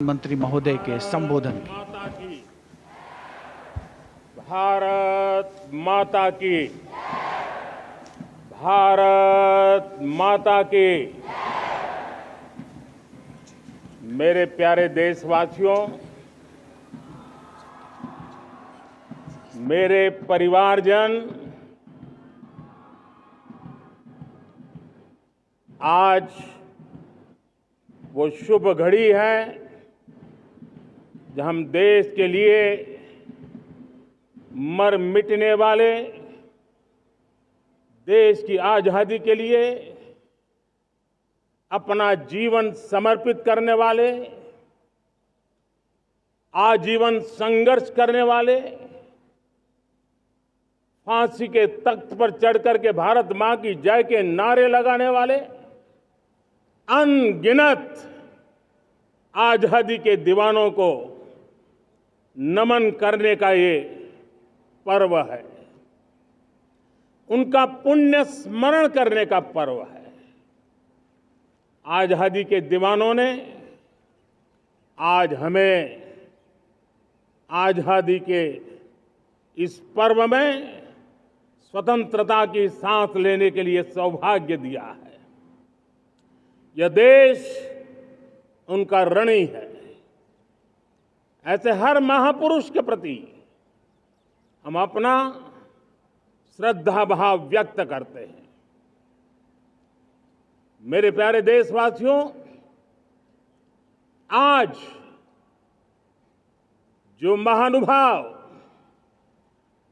मंत्री महोदय के संबोधन की। माता की, भारत माता की, भारत माता की। मेरे प्यारे देशवासियों, मेरे परिवारजन, आज वो शुभ घड़ी है जब हम देश के लिए मर मिटने वाले, देश की आजादी के लिए अपना जीवन समर्पित करने वाले, आजीवन संघर्ष करने वाले, फांसी के तख्त पर चढ़कर के भारत मां की जय के नारे लगाने वाले अनगिनत आजादी के दीवानों को नमन करने का ये पर्व है, उनका पुण्य स्मरण करने का पर्व है। आजादी के दीवानों ने आज हमें आजादी के इस पर्व में स्वतंत्रता की सांस लेने के लिए सौभाग्य दिया है। यह देश उनका ऋणी है। ऐसे हर महापुरुष के प्रति हम अपना श्रद्धा भाव व्यक्त करते हैं। मेरे प्यारे देशवासियों, आज जो महानुभाव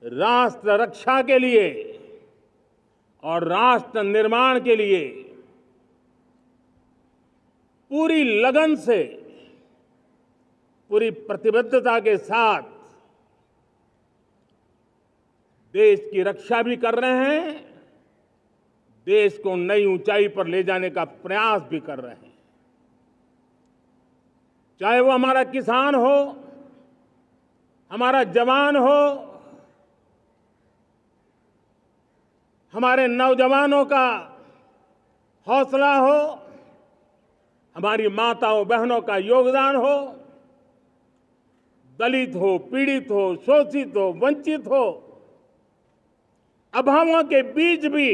राष्ट्र रक्षा के लिए और राष्ट्र निर्माण के लिए पूरी लगन से, पूरी प्रतिबद्धता के साथ देश की रक्षा भी कर रहे हैं, देश को नई ऊंचाई पर ले जाने का प्रयास भी कर रहे हैं। चाहे वो हमारा किसान हो, हमारा जवान हो, हमारे नौजवानों का हौसला हो, हमारी माताओं बहनों का योगदान हो, दलित हो, पीड़ित हो, शोषित हो, वंचित हो, अभावों के बीच भी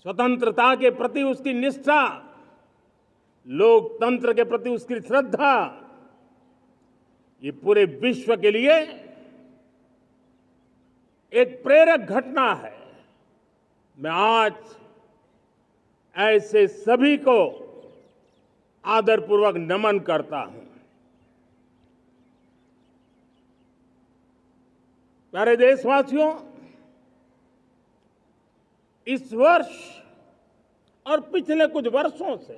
स्वतंत्रता के प्रति उसकी निष्ठा, लोकतंत्र के प्रति उसकी श्रद्धा, ये पूरे विश्व के लिए एक प्रेरक घटना है। मैं आज ऐसे सभी को आदरपूर्वक नमन करता हूं। प्यारे देशवासियों, इस वर्ष और पिछले कुछ वर्षों से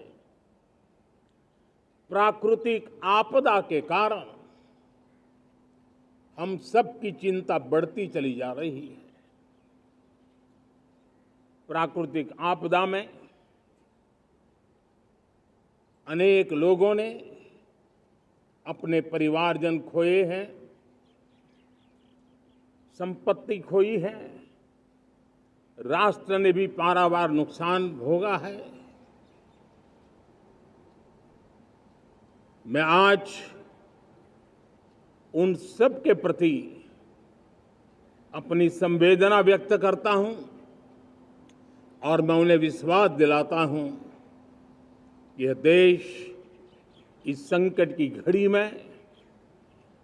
प्राकृतिक आपदा के कारण हम सबकी चिंता बढ़ती चली जा रही है। प्राकृतिक आपदा में अनेक लोगों ने अपने परिवारजन खोए हैं, संपत्ति खोई है, राष्ट्र ने भी पारावार नुकसान भोगा है। मैं आज उन सब के प्रति अपनी संवेदना व्यक्त करता हूं और मैं उन्हें विश्वास दिलाता हूं कि यह देश इस संकट की घड़ी में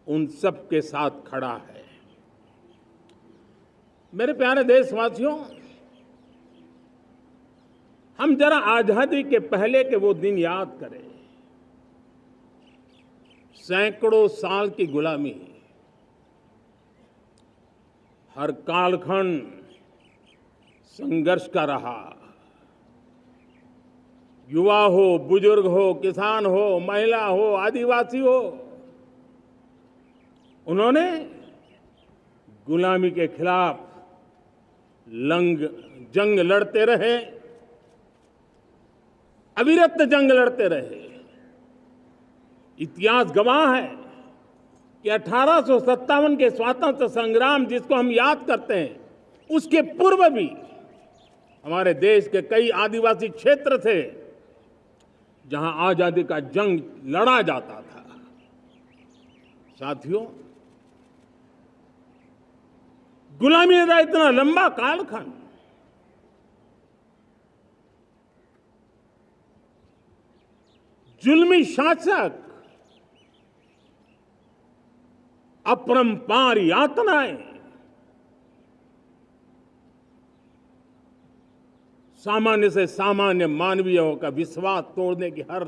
उन सब के साथ खड़ा है। मेरे प्यारे देशवासियों, हम जरा आजादी के पहले के वो दिन याद करें। सैकड़ों साल की गुलामी, हर कालखंड संघर्ष का रहा। युवा हो, बुजुर्ग हो, किसान हो, महिला हो, आदिवासी हो, उन्होंने गुलामी के खिलाफ जंग लड़ते रहे, अविरत जंग लड़ते रहे। इतिहास गवाह है कि 1857 के स्वतंत्रता संग्राम जिसको हम याद करते हैं, उसके पूर्व भी हमारे देश के कई आदिवासी क्षेत्र थे जहां आजादी का जंग लड़ा जाता था। साथियों, गुलामी का इतना लंबा कालखंड जुल्मी शासक, अपरंपार यातनाएं, सामान्य से सामान्य मानवीयों का विश्वास तोड़ने की हर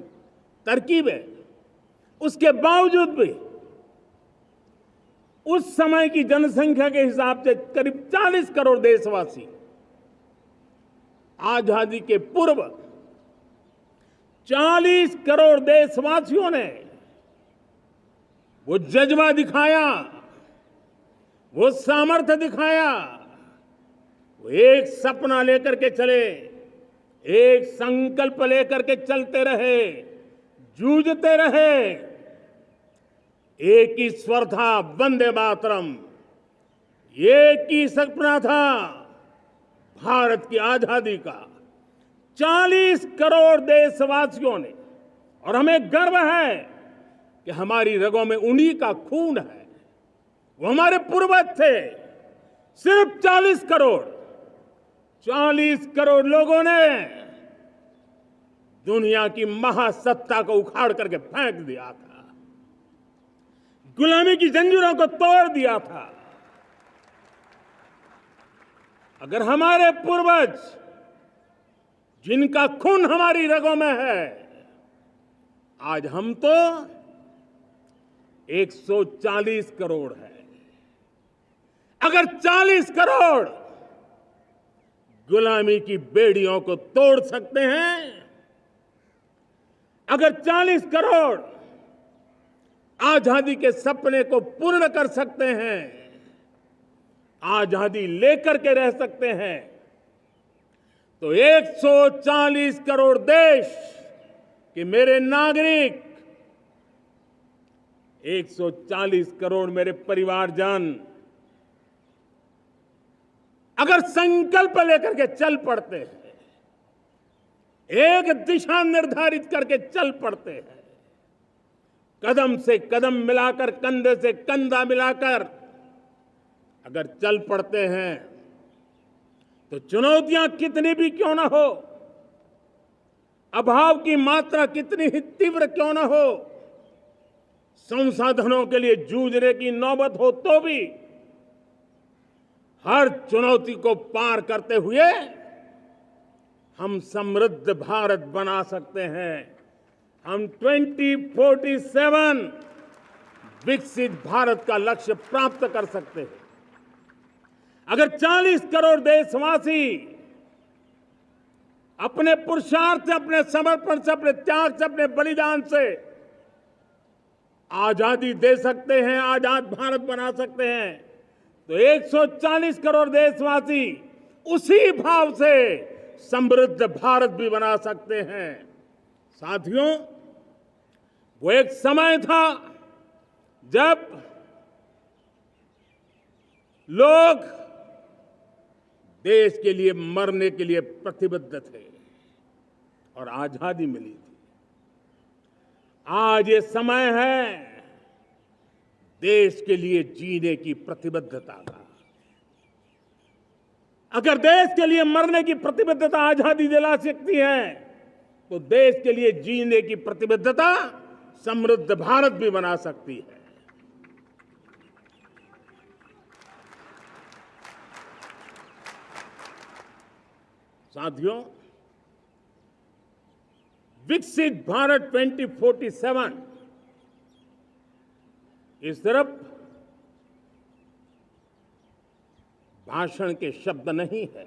तरकीब है। उसके बावजूद भी उस समय की जनसंख्या के हिसाब से करीब 40 करोड़ देशवासी आजादी के पूर्व 40 करोड़ देशवासियों ने वो जज्बा दिखाया, वो सामर्थ्य दिखाया, वो एक सपना लेकर के चले, एक संकल्प लेकर के चलते रहे, जूझते रहे। एक ही स्वर था, वंदे मातरम। एक ही सपना था, भारत की आजादी का। 40 करोड़ देशवासियों ने, और हमें गर्व है कि हमारी रगों में उन्हीं का खून है। वो हमारे पूर्वज थे। सिर्फ 40 करोड़ लोगों ने दुनिया की महासत्ता को उखाड़ करके फेंक दिया था, गुलामी की जंजीरों को तोड़ दिया था। अगर हमारे पूर्वज, जिनका खून हमारी रगों में है, आज हम तो 140 करोड़ है। अगर 40 करोड़ गुलामी की बेड़ियों को तोड़ सकते हैं, अगर 40 करोड़ आजादी के सपने को पूर्ण कर सकते हैं, आजादी लेकर के रह सकते हैं, तो 140 करोड़ देश के मेरे नागरिक, 140 करोड़ मेरे परिवारजन अगर संकल्प लेकर के चल पड़ते हैं, एक दिशा निर्धारित करके चल पड़ते हैं, कदम से कदम मिलाकर, कंधे से कंधा मिलाकर अगर चल पड़ते हैं, तो चुनौतियां कितनी भी क्यों ना हो, अभाव की मात्रा कितनी ही तीव्र क्यों ना हो, संसाधनों के लिए जूझने की नौबत हो, तो भी हर चुनौती को पार करते हुए हम समृद्ध भारत बना सकते हैं। हम 2047 विकसित भारत का लक्ष्य प्राप्त कर सकते हैं। अगर 40 करोड़ देशवासी अपने पुरुषार्थ से, अपने समर्पण से, अपने त्याग से, अपने बलिदान से आजादी दे सकते हैं, आजाद भारत बना सकते हैं, तो 140 करोड़ देशवासी उसी भाव से समृद्ध भारत भी बना सकते हैं। साथियों, वो एक समय था जब लोग देश के लिए मरने के लिए प्रतिबद्ध थे और आजादी मिली थी। आज ये समय है देश के लिए जीने की प्रतिबद्धता का। अगर देश के लिए मरने की प्रतिबद्धता आजादी दिला सकती है, तो देश के लिए जीने की प्रतिबद्धता समृद्ध भारत भी बना सकती है। साथियों, विकसित भारत 2047 इस तरफ भाषण के शब्द नहीं है,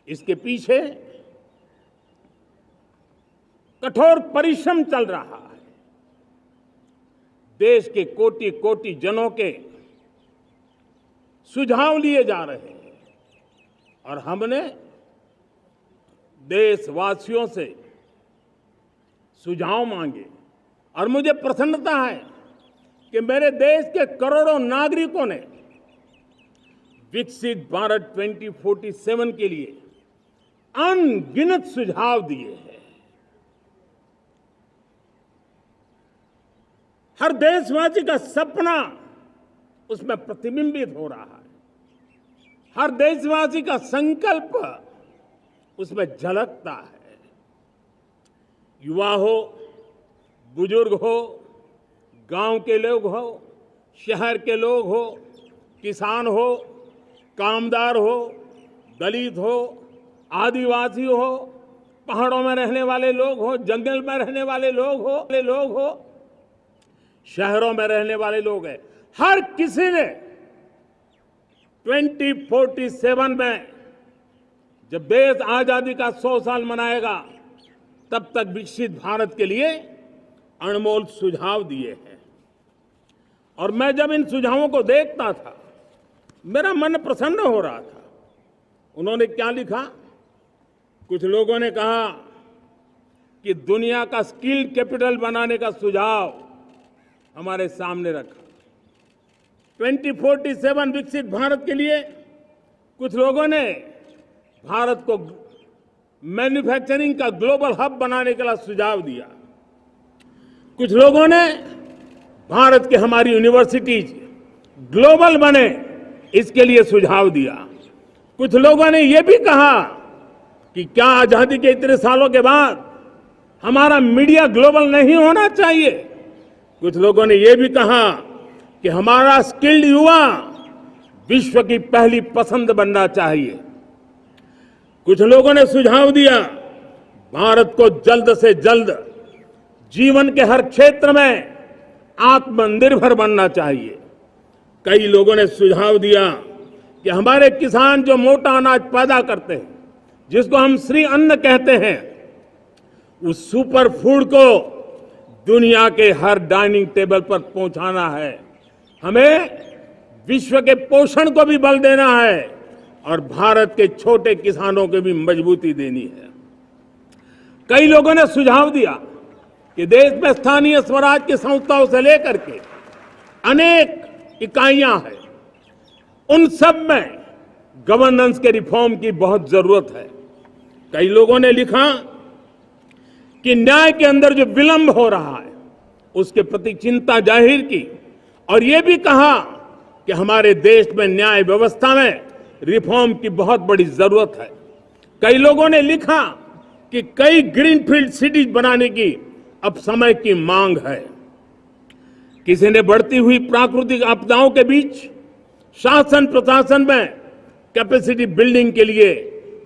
इसके पीछे कठोर परिश्रम चल रहा है। देश के कोटि कोटि जनों के सुझाव लिए जा रहे हैं और हमने देशवासियों से सुझाव मांगे। और मुझे प्रसन्नता है कि मेरे देश के करोड़ों नागरिकों ने विकसित भारत 2047 के लिए अनगिनत सुझाव दिए हैं। हर देशवासी का सपना उसमें प्रतिबिंबित हो रहा है। हर देशवासी का संकल्प उसमें झलकता है। युवा हो, बुजुर्ग हो, गांव के लोग हो, शहर के लोग हो, किसान हो, कामदार हो, दलित हो, आदिवासी हो, पहाड़ों में रहने वाले लोग हो, जंगल में रहने वाले लोग हो, शहरों में रहने वाले लोग हैं। हर किसी ने 2047 में जब देश आजादी का 100 साल मनाएगा तब तक विकसित भारत के लिए अनमोल सुझाव दिए हैं। और मैं जब इन सुझावों को देखता था मेरा मन प्रसन्न हो रहा था। उन्होंने क्या लिखा? कुछ लोगों ने कहा कि दुनिया का स्किल कैपिटल बनाने का सुझाव हमारे सामने रखा। 2047 विकसित भारत के लिए कुछ लोगों ने भारत को मैन्युफैक्चरिंग का ग्लोबल हब बनाने का सुझाव दिया। कुछ लोगों ने भारत की हमारी यूनिवर्सिटीज ग्लोबल बने इसके लिए सुझाव दिया। कुछ लोगों ने यह भी कहा कि क्या आजादी के इतने सालों के बाद हमारा मीडिया ग्लोबल नहीं होना चाहिए। कुछ लोगों ने यह भी कहा कि हमारा स्किल्ड युवा विश्व की पहली पसंद बनना चाहिए। कुछ लोगों ने सुझाव दिया भारत को जल्द से जल्द जीवन के हर क्षेत्र में आत्मनिर्भर बनना चाहिए। कई लोगों ने सुझाव दिया कि हमारे किसान जो मोटा अनाज पैदा करते हैं, जिसको हम श्री अन्न कहते हैं, उस सुपर फूड को दुनिया के हर डाइनिंग टेबल पर पहुंचाना है। हमें विश्व के पोषण को भी बल देना है और भारत के छोटे किसानों को भी मजबूती देनी है। कई लोगों ने सुझाव दिया कि देश में स्थानीय स्वराज की संस्थाओं से लेकर के अनेक इकाइयां हैं, उन सब में गवर्नेंस के रिफॉर्म की बहुत जरूरत है। कई लोगों ने लिखा कि न्याय के अंदर जो विलंब हो रहा है उसके प्रति चिंता जाहिर की और ये भी कहा कि हमारे देश में न्याय व्यवस्था में रिफॉर्म की बहुत बड़ी जरूरत है। कई लोगों ने लिखा कि कई ग्रीनफील्ड सिटीज बनाने की अब समय की मांग है। किसी ने बढ़ती हुई प्राकृतिक आपदाओं के बीच शासन प्रशासन में कैपेसिटी बिल्डिंग के लिए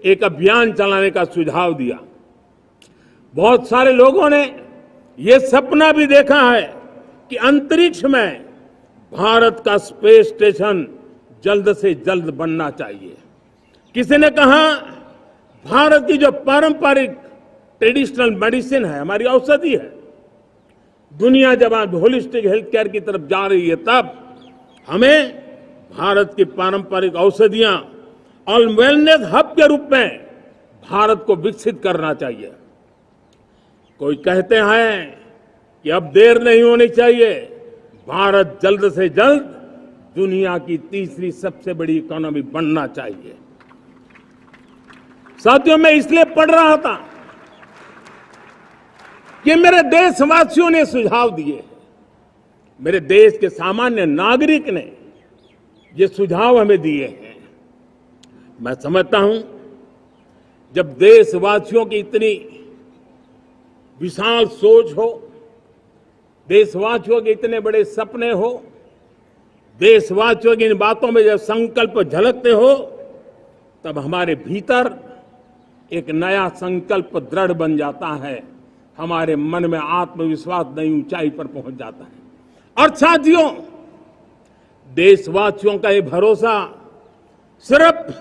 एक अभियान चलाने का सुझाव दिया। बहुत सारे लोगों ने यह सपना भी देखा है कि अंतरिक्ष में भारत का स्पेस स्टेशन जल्द से जल्द बनना चाहिए। किसी ने कहा भारत की जो पारंपरिक ट्रेडिशनल मेडिसिन है, हमारी औषधि है, दुनिया जब आज होलिस्टिक हेल्थ केयर की तरफ जा रही है तब हमें भारत की पारंपरिक औषधियां और वेलनेस हब के रूप में भारत को विकसित करना चाहिए। कोई कहते हैं कि अब देर नहीं होनी चाहिए, भारत जल्द से जल्द दुनिया की तीसरी सबसे बड़ी इकोनॉमी बनना चाहिए। साथियों, मैं इसलिए पढ़ रहा था कि मेरे देशवासियों ने सुझाव दिए, मेरे देश के सामान्य नागरिक ने ये सुझाव हमें दिए हैं। मैं समझता हूं जब देशवासियों की इतनी विशाल सोच हो, देशवासियों के इतने बड़े सपने हो, देशवासियों की इन बातों में जब संकल्प झलकते हो, तब हमारे भीतर एक नया संकल्प दृढ़ बन जाता है। हमारे मन में आत्मविश्वास नई ऊंचाई पर पहुंच जाता है। और साथियों, देशवासियों का ये भरोसा सिर्फ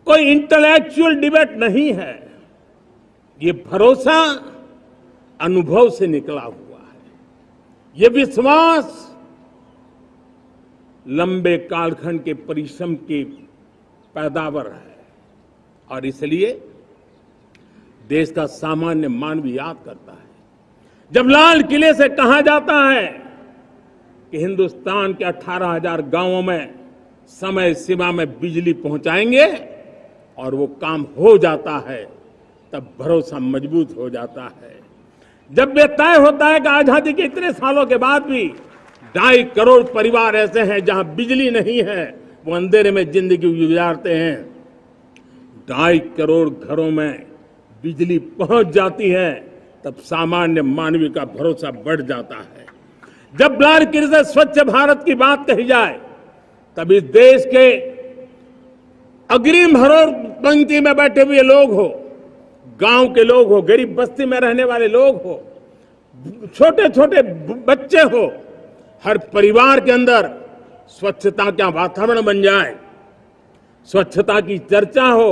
कोई इंटेलेक्चुअल डिबेट नहीं है, ये भरोसा अनुभव से निकला हुआ है। ये विश्वास लंबे कालखंड के परिश्रम की पैदावार है और इसलिए देश का सामान्य मानव याद करता है। जब लाल किले से कहा जाता है कि हिंदुस्तान के 18,000 गांवों में समय सीमा में बिजली पहुंचाएंगे और वो काम हो जाता है, तब भरोसा मजबूत हो जाता है। जब ये तय होता है कि आजादी के इतने सालों के बाद भी 2.5 करोड़ परिवार ऐसे हैं जहां बिजली नहीं है, वो अंधेरे में जिंदगी गुजारते हैं। 2.5 करोड़ घरों में बिजली पहुंच जाती है, तब सामान्य मानवीय का भरोसा बढ़ जाता है। जब ब्लड क्रिकेट स्वच्छ भारत की बात कही जाए, तब इस देश के अग्रिम हरोर पंक्ति में बैठे हुए लोग हो, गांव के लोग हो, गरीब बस्ती में रहने वाले लोग हो, छोटे छोटे बच्चे हो, हर परिवार के अंदर स्वच्छता का वातावरण बन जाए, स्वच्छता की चर्चा हो,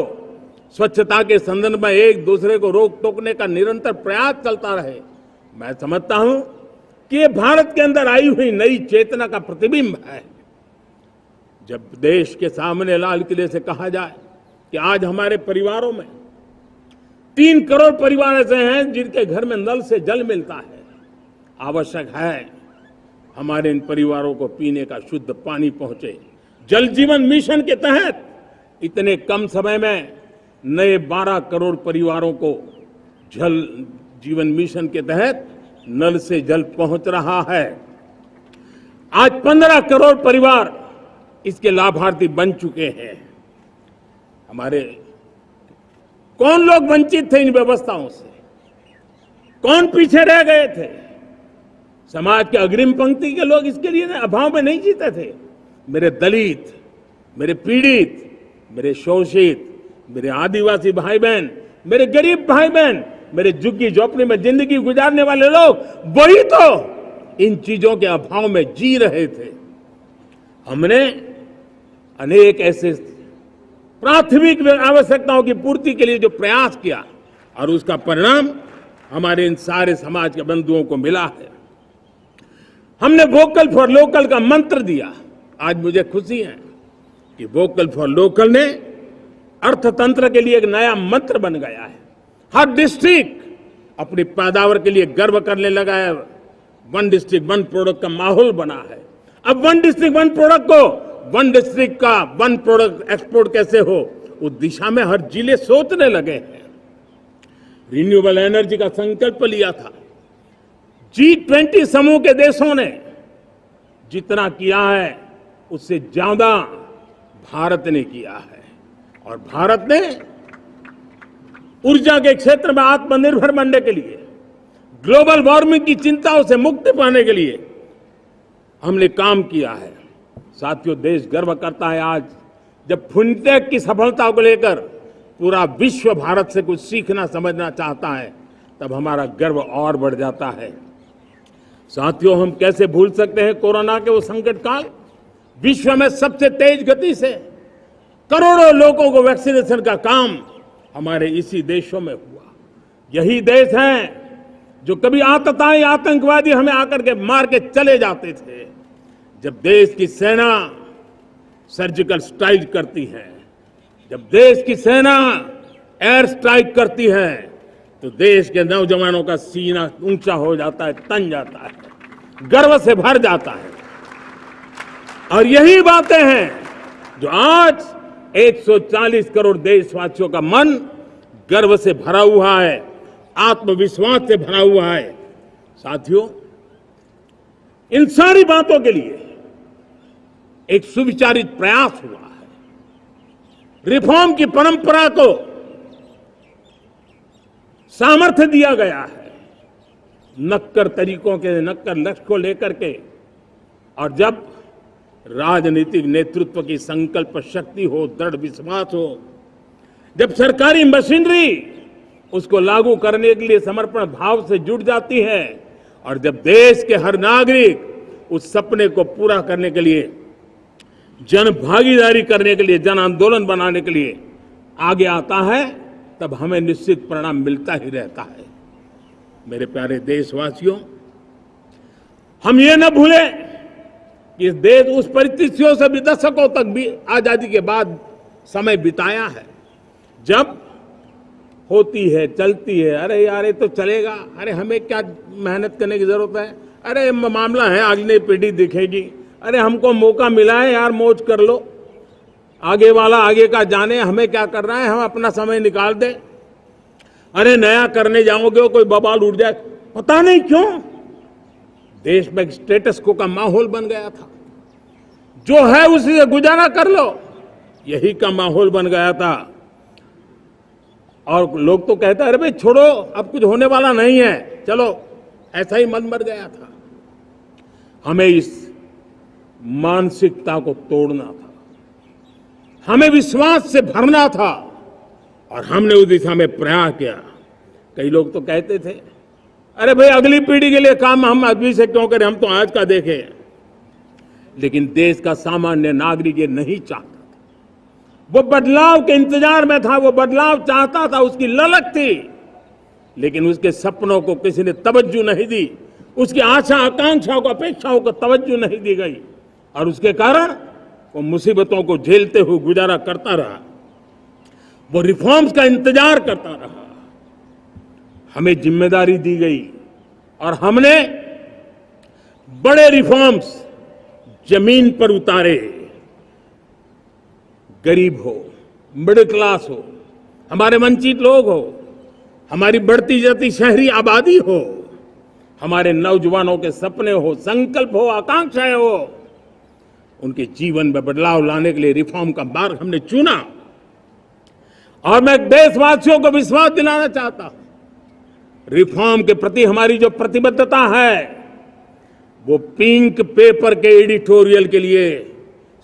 स्वच्छता के संदर्भ में एक दूसरे को रोक टोकने का निरंतर प्रयास चलता रहे। मैं समझता हूं कि ये भारत के अंदर आई हुई नई चेतना का प्रतिबिंब है। जब देश के सामने लाल किले से कहा जाए कि आज हमारे परिवारों में 3 करोड़ परिवार ऐसे हैं जिनके घर में नल से जल मिलता है, आवश्यक है हमारे इन परिवारों को पीने का शुद्ध पानी पहुंचे। जल जीवन मिशन के तहत इतने कम समय में नए 12 करोड़ परिवारों को जल जीवन मिशन के तहत नल से जल पहुंच रहा है। आज 15 करोड़ परिवार इसके लाभार्थी बन चुके हैं। हमारे कौन लोग वंचित थे इन व्यवस्थाओं से? कौन पीछे रह गए थे? समाज के अग्रिम पंक्ति के लोग इसके लिए अभाव में नहीं जीते थे। मेरे दलित, मेरे पीड़ित, मेरे शोषित, मेरे आदिवासी भाई बहन, मेरे गरीब भाई बहन, मेरे झुग्गी झोपड़ी में जिंदगी गुजारने वाले लोग, वही तो इन चीजों के अभाव में जी रहे थे। हमने अनेक ऐसे प्राथमिक आवश्यकताओं की पूर्ति के लिए जो प्रयास किया और उसका परिणाम हमारे इन सारे समाज के बंधुओं को मिला है। हमने वोकल फॉर लोकल का मंत्र दिया। आज मुझे खुशी है कि वोकल फॉर लोकल ने अर्थतंत्र के लिए एक नया मंत्र बन गया है। हर डिस्ट्रिक्ट अपनी पैदावार के लिए गर्व करने लगा है। 1 डिस्ट्रिक्ट 1 प्रोडक्ट का माहौल बना है। अब 1 डिस्ट्रिक्ट 1 प्रोडक्ट को 1 डिस्ट्रिक्ट का 1 प्रोडक्ट एक्सपोर्ट कैसे हो, उस दिशा में हर जिले सोचने लगे हैं। रिन्यूएबल एनर्जी का संकल्प लिया था। G20 समूह के देशों ने जितना किया है उससे ज्यादा भारत ने किया है, और भारत ने ऊर्जा के क्षेत्र में आत्मनिर्भर बनने के लिए, ग्लोबल वार्मिंग की चिंताओं से मुक्ति पाने के लिए हमने काम किया है। साथियों, देश गर्व करता है आज जब फिनटेक की सफलता को लेकर पूरा विश्व भारत से कुछ सीखना समझना चाहता है, तब हमारा गर्व और बढ़ जाता है। साथियों, हम कैसे भूल सकते हैं कोरोना के वो संकट काल। विश्व में सबसे तेज गति से करोड़ों लोगों को वैक्सीनेशन का काम हमारे इसी देशों में हुआ। यही देश हैं जो कभी आतताई आतंकवादी हमें आकर के मार के चले जाते थे। जब देश की सेना सर्जिकल स्ट्राइक करती है, जब देश की सेना एयर स्ट्राइक करती है, तो देश के नौजवानों का सीना ऊंचा हो जाता है, तन जाता है, गर्व से भर जाता है। और यही बातें हैं जो आज 140 करोड़ देशवासियों का मन गर्व से भरा हुआ है, आत्मविश्वास से भरा हुआ है। साथियों, इन सारी बातों के लिए एक सुविचारित प्रयास हुआ है। रिफॉर्म की परंपरा को सामर्थ्य दिया गया है, नक्कर तरीकों के, नक्कर लक्ष्य को लेकर के। और जब राजनीतिक नेतृत्व की संकल्प शक्ति हो, दृढ़ विश्वास हो, जब सरकारी मशीनरी उसको लागू करने के लिए समर्पण भाव से जुट जाती है, और जब देश के हर नागरिक उस सपने को पूरा करने के लिए, जन भागीदारी करने के लिए, जन आंदोलन बनाने के लिए आगे आता है, तब हमें निश्चित परिणाम मिलता ही रहता है। मेरे प्यारे देशवासियों, हम ये न भूलें कि इस देश उस परिस्थितियों से भी दशकों तक भी आजादी के बाद समय बिताया है, जब होती है, चलती है, अरे यार ये तो चलेगा, अरे हमें क्या मेहनत करने की जरूरत है, अरे मामला है अगली पीढ़ी दिखेगी, अरे हमको मौका मिला है यार, मौज कर लो, आगे वाला आगे का जाने, हमें क्या करना है, हम अपना समय निकाल दें, अरे नया करने जाओगे कोई बवाल उठ जाए, पता नहीं क्यों देश में एक स्टेटस को का माहौल बन गया था। जो है उसी से गुजारा कर लो, यही का माहौल बन गया था। और लोग तो कहते हैं अरे भाई छोड़ो, अब कुछ होने वाला नहीं है, चलो, ऐसा ही मन मर गया था। हमें इस मानसिकता को तोड़ना था, हमें विश्वास से भरना था, और हमने उस दिशा में प्रयास किया। कई लोग तो कहते थे अरे भाई अगली पीढ़ी के लिए काम हम अभी से क्यों करें, हम तो आज का देखें। लेकिन देश का सामान्य नागरिक ये नहीं चाहता, वो बदलाव के इंतजार में था, वो बदलाव चाहता था, उसकी ललक थी, लेकिन उसके सपनों को किसी ने तवज्जो नहीं दी, उसकी आशा आकांक्षाओं को अपेक्षाओं को तवज्जो नहीं दी गई, और उसके कारण वो मुसीबतों को झेलते हुए गुजारा करता रहा, वो रिफॉर्म्स का इंतजार करता रहा। हमें जिम्मेदारी दी गई और हमने बड़े रिफॉर्म्स जमीन पर उतारे। गरीब हो, मिडिल क्लास हो, हमारे वंचित लोग हो, हमारी बढ़ती जाती शहरी आबादी हो, हमारे नौजवानों के सपने हो, संकल्प हो, आकांक्षाएं हो, उनके जीवन में बदलाव लाने के लिए रिफॉर्म का मार्ग हमने चुना। और मैं देशवासियों को विश्वास दिलाना चाहता हूं, रिफॉर्म के प्रति हमारी जो प्रतिबद्धता है वो पिंक पेपर के एडिटोरियल के लिए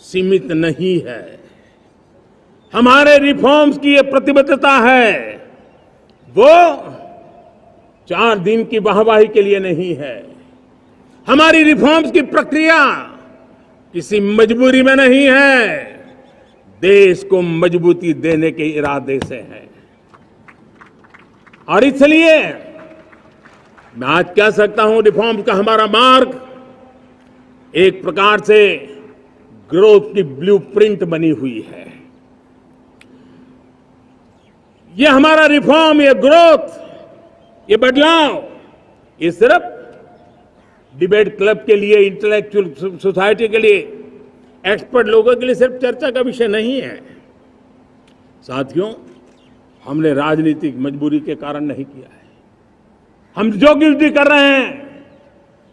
सीमित नहीं है। हमारे रिफॉर्म्स की ये प्रतिबद्धता है, वो 4 दिन की वाहवाही के लिए नहीं है। हमारी रिफॉर्म्स की प्रक्रिया किसी मजबूरी में नहीं है, देश को मजबूती देने के इरादे से है। और इसलिए मैं आज कह सकता हूं, रिफॉर्म का हमारा मार्ग एक प्रकार से ग्रोथ की ब्लूप्रिंट बनी हुई है। ये हमारा रिफॉर्म, ये ग्रोथ, ये बदलाव, ये सिर्फ डिबेट क्लब के लिए, इंटेलेक्चुअल सोसाइटी के लिए, एक्सपर्ट लोगों के लिए सिर्फ चर्चा का विषय नहीं है। साथियों, हमने राजनीतिक मजबूरी के कारण नहीं किया है। हम जो कुछ भी कर रहे हैं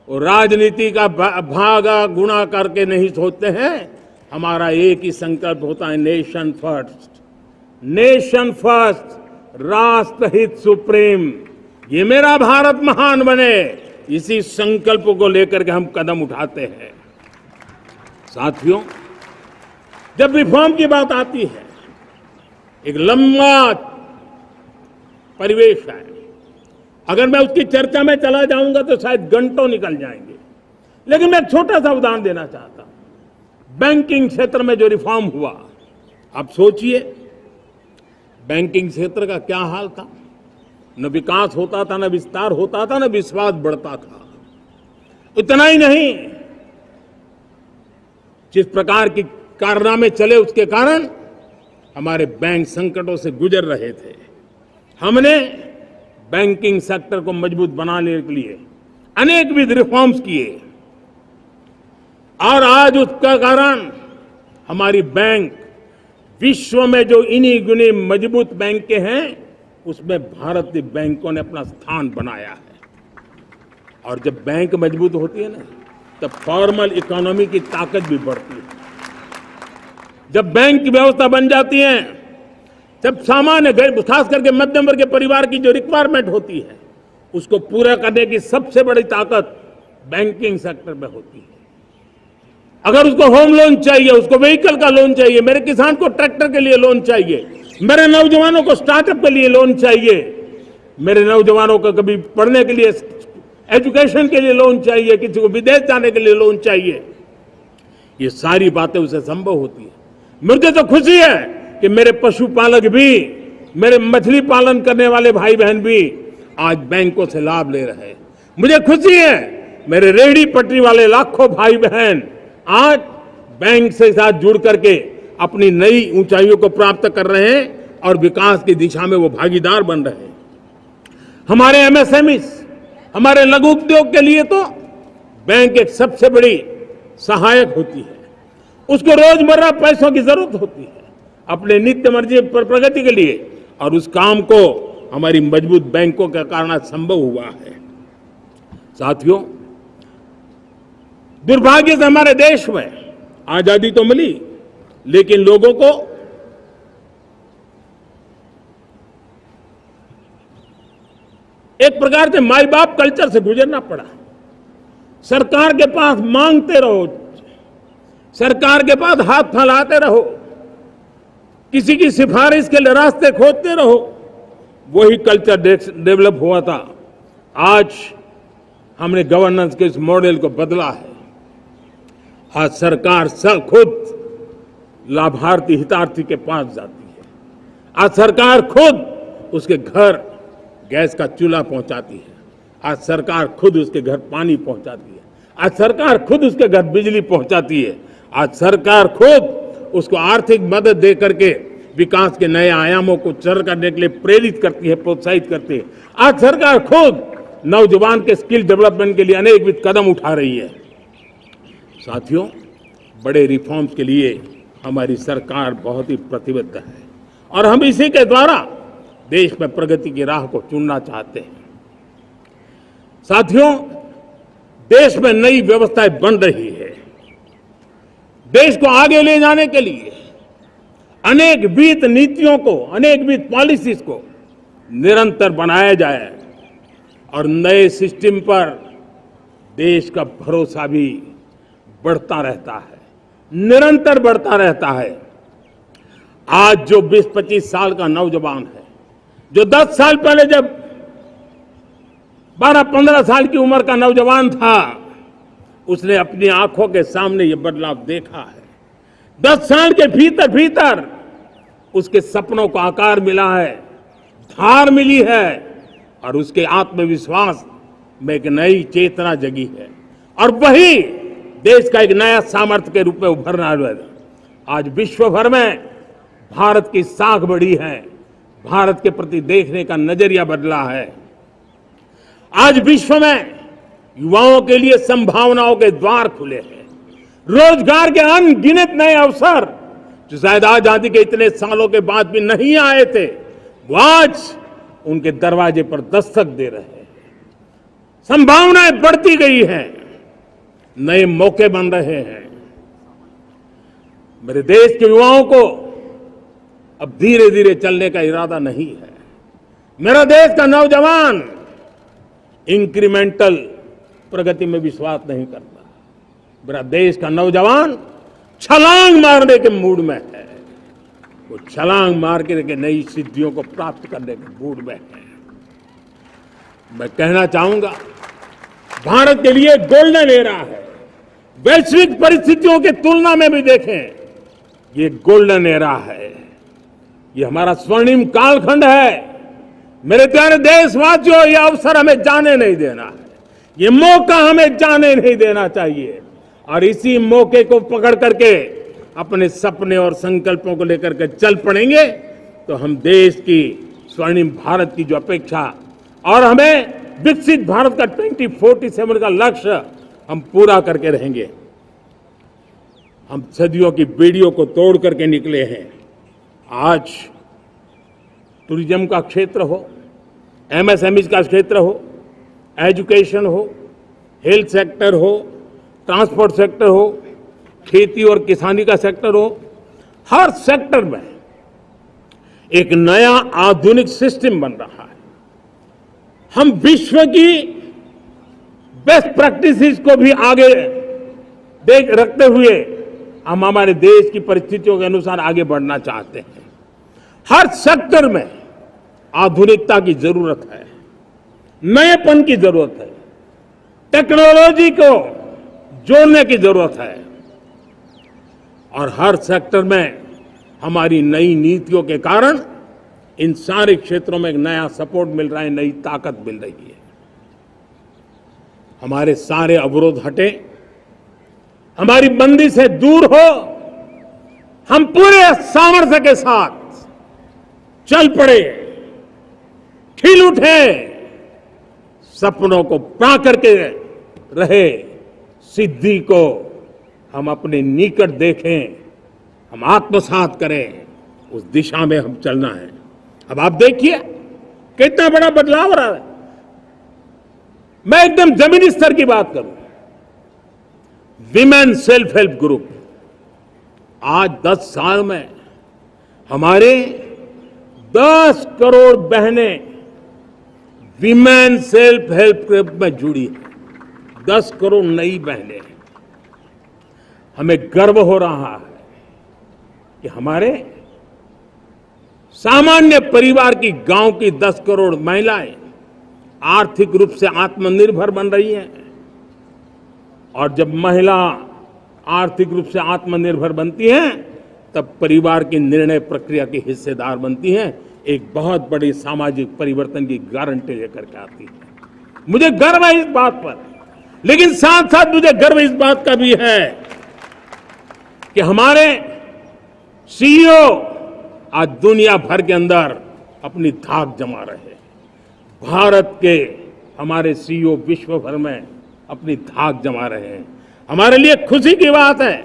वो राजनीति का भागा गुणा करके नहीं सोचते हैं। हमारा एक ही संकल्प होता है, नेशन फर्स्ट, नेशन फर्स्ट, राष्ट्रहित सुप्रीम, ये मेरा भारत महान बने, इसी संकल्प को लेकर के हम कदम उठाते हैं। साथियों, जब रिफॉर्म की बात आती है, एक लंबा परिवेश है। अगर मैं उसकी चर्चा में चला जाऊंगा तो शायद घंटों निकल जाएंगे, लेकिन मैं एक छोटा सा उदाहरण देना चाहता हूं। बैंकिंग क्षेत्र में जो रिफॉर्म हुआ, आप सोचिए बैंकिंग क्षेत्र का क्या हाल था। न विकास होता था, न विस्तार होता था, न विश्वास बढ़ता था। इतना ही नहीं, जिस प्रकार की कारनामे चले उसके कारण हमारे बैंक संकटों से गुजर रहे थे। हमने बैंकिंग सेक्टर को मजबूत बनाने के लिए अनेकविध रिफॉर्म्स किए, और आज उसका कारण हमारी बैंक विश्व में जो इन्हीं गुनी मजबूत बैंक हैं, उसमें भारतीय बैंकों ने अपना स्थान बनाया है। और जब बैंक मजबूत होती है ना, तब फॉर्मल इकोनॉमी की ताकत भी बढ़ती है। जब बैंक की व्यवस्था बन जाती है, जब सामान्य खास करके मध्यम वर्ग के परिवार की जो रिक्वायरमेंट होती है, उसको पूरा करने की सबसे बड़ी ताकत बैंकिंग सेक्टर में होती है। अगर उसको होम लोन चाहिए, उसको व्हीकल का लोन चाहिए, मेरे किसान को ट्रैक्टर के लिए लोन चाहिए, मेरे नौजवानों को स्टार्टअप के लिए लोन चाहिए, मेरे नौजवानों को कभी पढ़ने के लिए, एजुकेशन के लिए लोन चाहिए, किसी को विदेश जाने के लिए लोन चाहिए, ये सारी बातें उसे संभव होती है। मुझे तो खुशी है कि मेरे पशुपालक भी, मेरे मछली पालन करने वाले भाई बहन भी आज बैंकों से लाभ ले रहे हैं। मुझे खुशी है मेरे रेहड़ी पटरी वाले लाखों भाई बहन आज बैंक से साथ जुड़ करके अपनी नई ऊंचाइयों को प्राप्त कर रहे हैं और विकास की दिशा में वो भागीदार बन रहे हैं। हमारे एमएसएमईज, हमारे लघु उद्योग के लिए तो बैंक एक सबसे बड़ी सहायक होती है। उसको रोजमर्रा पैसों की जरूरत होती है अपने नित्य मर्जी पर प्रगति के लिए, और उस काम को हमारी मजबूत बैंकों के कारण संभव हुआ है। साथियों, दुर्भाग्य से हमारे देश में आजादी तो मिली, लेकिन लोगों को एक प्रकार से माई बाप कल्चर से गुजरना पड़ा। सरकार के पास मांगते रहो, सरकार के पास हाथ फैलाते रहो, किसी की सिफारिश के लिए रास्ते खोजते रहो, वही कल्चर डेवलप हुआ था। आज हमने गवर्नेंस के इस मॉडल को बदला है। आज सरकार सब खुद लाभार्थी हितार्थी के पास जाती है। आज सरकार खुद उसके घर गैस का चूल्हा पहुंचाती है। आज सरकार खुद उसके घर पानी पहुंचाती है। आज सरकार खुद उसके घर बिजली पहुंचाती है। आज सरकार खुद उसको आर्थिक मदद दे करके विकास के नए आयामों को सर करने के लिए प्रेरित करती है, प्रोत्साहित करती है। आज सरकार खुद नौजवान के स्किल डेवलपमेंट के लिए अनेकविध कदम उठा रही है। साथियों, बड़े रिफॉर्म्स के लिए हमारी सरकार बहुत ही प्रतिबद्ध है और हम इसी के द्वारा देश में प्रगति की राह को चुनना चाहते हैं। साथियों, देश में नई व्यवस्थाएं बन रही है। देश को आगे ले जाने के लिए अनेक वित्त नीतियों को, अनेक वित्त पॉलिसीज को निरंतर बनाया जाए और नए सिस्टम पर देश का भरोसा भी बढ़ता रहता है, निरंतर बढ़ता रहता है। आज जो 20-25 साल का नौजवान है, जो 10 साल पहले जब 12-15 साल की उम्र का नौजवान था, उसने अपनी आंखों के सामने ये बदलाव देखा है। 10 साल के भीतर भीतर उसके सपनों को आकार मिला है, धार मिली है और उसके आत्मविश्वास में एक नई चेतना जगी है और वही देश का एक नया सामर्थ्य के रूप में उभरना है। आज विश्व भर में भारत की साख बढ़ी है, भारत के प्रति देखने का नजरिया बदला है। आज विश्व में युवाओं के लिए संभावनाओं के द्वार खुले हैं। रोजगार के अनगिनत नए अवसर जो शायद आजादी के इतने सालों के बाद भी नहीं आए थे, वो आज उनके दरवाजे पर दस्तक दे रहे हैं। संभावनाएं बढ़ती गई हैं, नए मौके बन रहे हैं। मेरे देश के युवाओं को अब धीरे धीरे चलने का इरादा नहीं है। मेरा देश का नौजवान इंक्रीमेंटल प्रगति में विश्वास नहीं करता। मेरा देश का नौजवान छलांग मारने के मूड में है। वो छलांग मार के नई सिद्धियों को प्राप्त करने के मूड में है। मैं कहना चाहूंगा, भारत के लिए गोल्डन एरा है। वैश्विक परिस्थितियों की तुलना में भी देखें, ये गोल्डन एरा है। ये हमारा स्वर्णिम कालखंड है। मेरे प्यारे देशवासियों, ये अवसर हमें जाने नहीं देना है। ये मौका हमें जाने नहीं देना चाहिए और इसी मौके को पकड़ करके अपने सपने और संकल्पों को लेकर के चल पड़ेंगे तो हम देश की स्वर्णिम भारत की जो अपेक्षा और हमें विकसित भारत का 2047 का लक्ष्य हम पूरा करके रहेंगे। हम सदियों की बेड़ियों को तोड़ करके निकले हैं। आज टूरिज्म का क्षेत्र हो, एमएसएमई का क्षेत्र हो, एजुकेशन हो, हेल्थ सेक्टर हो, ट्रांसपोर्ट सेक्टर हो, खेती और किसानी का सेक्टर हो, हर सेक्टर में एक नया आधुनिक सिस्टम बन रहा है। हम विश्व की बेस्ट प्रैक्टिसेस को भी आगे देख रखते हुए हम हमारे देश की परिस्थितियों के अनुसार आगे बढ़ना चाहते हैं। हर सेक्टर में आधुनिकता की जरूरत है, नएपन की जरूरत है, टेक्नोलॉजी को जोड़ने की जरूरत है और हर सेक्टर में हमारी नई नीतियों के कारण इन सारे क्षेत्रों में एक नया सपोर्ट मिल रहा है, नई ताकत मिल रही है। हमारे सारे अवरोध हटे, हमारी बंदी से दूर हो, हम पूरे सामर्थ्य के साथ चल पड़े, खिल उठे, सपनों को पा करके रहे, सिद्धि को हम अपने निकट देखें, हम आत्मसात करें, उस दिशा में हम चलना है। अब आप देखिए कितना बड़ा बदलाव रहा है। मैं एकदम जमीनी स्तर की बात करूं, विमेन सेल्फ हेल्प ग्रुप, आज 10 साल में हमारे 10 करोड़ बहनें विमेन सेल्फ हेल्प ग्रुप में जुड़ी है। 10 करोड़ नई बहनें। हमें गर्व हो रहा है कि हमारे सामान्य परिवार की, गांव की 10 करोड़ महिलाएं आर्थिक रूप से आत्मनिर्भर बन रही हैं। और जब महिला आर्थिक रूप से आत्मनिर्भर बनती हैं, तब परिवार की निर्णय प्रक्रिया की हिस्सेदार बनती हैं, एक बहुत बड़ी सामाजिक परिवर्तन की गारंटी लेकर के आती है। मुझे गर्व है इस बात पर, लेकिन साथ साथ मुझे गर्व इस बात का भी है कि हमारे सीईओ आज दुनिया भर के अंदर अपनी धाक जमा रहे हैं। भारत के हमारे सीईओ विश्व भर में अपनी धाक जमा रहे हैं। हमारे लिए खुशी की बात है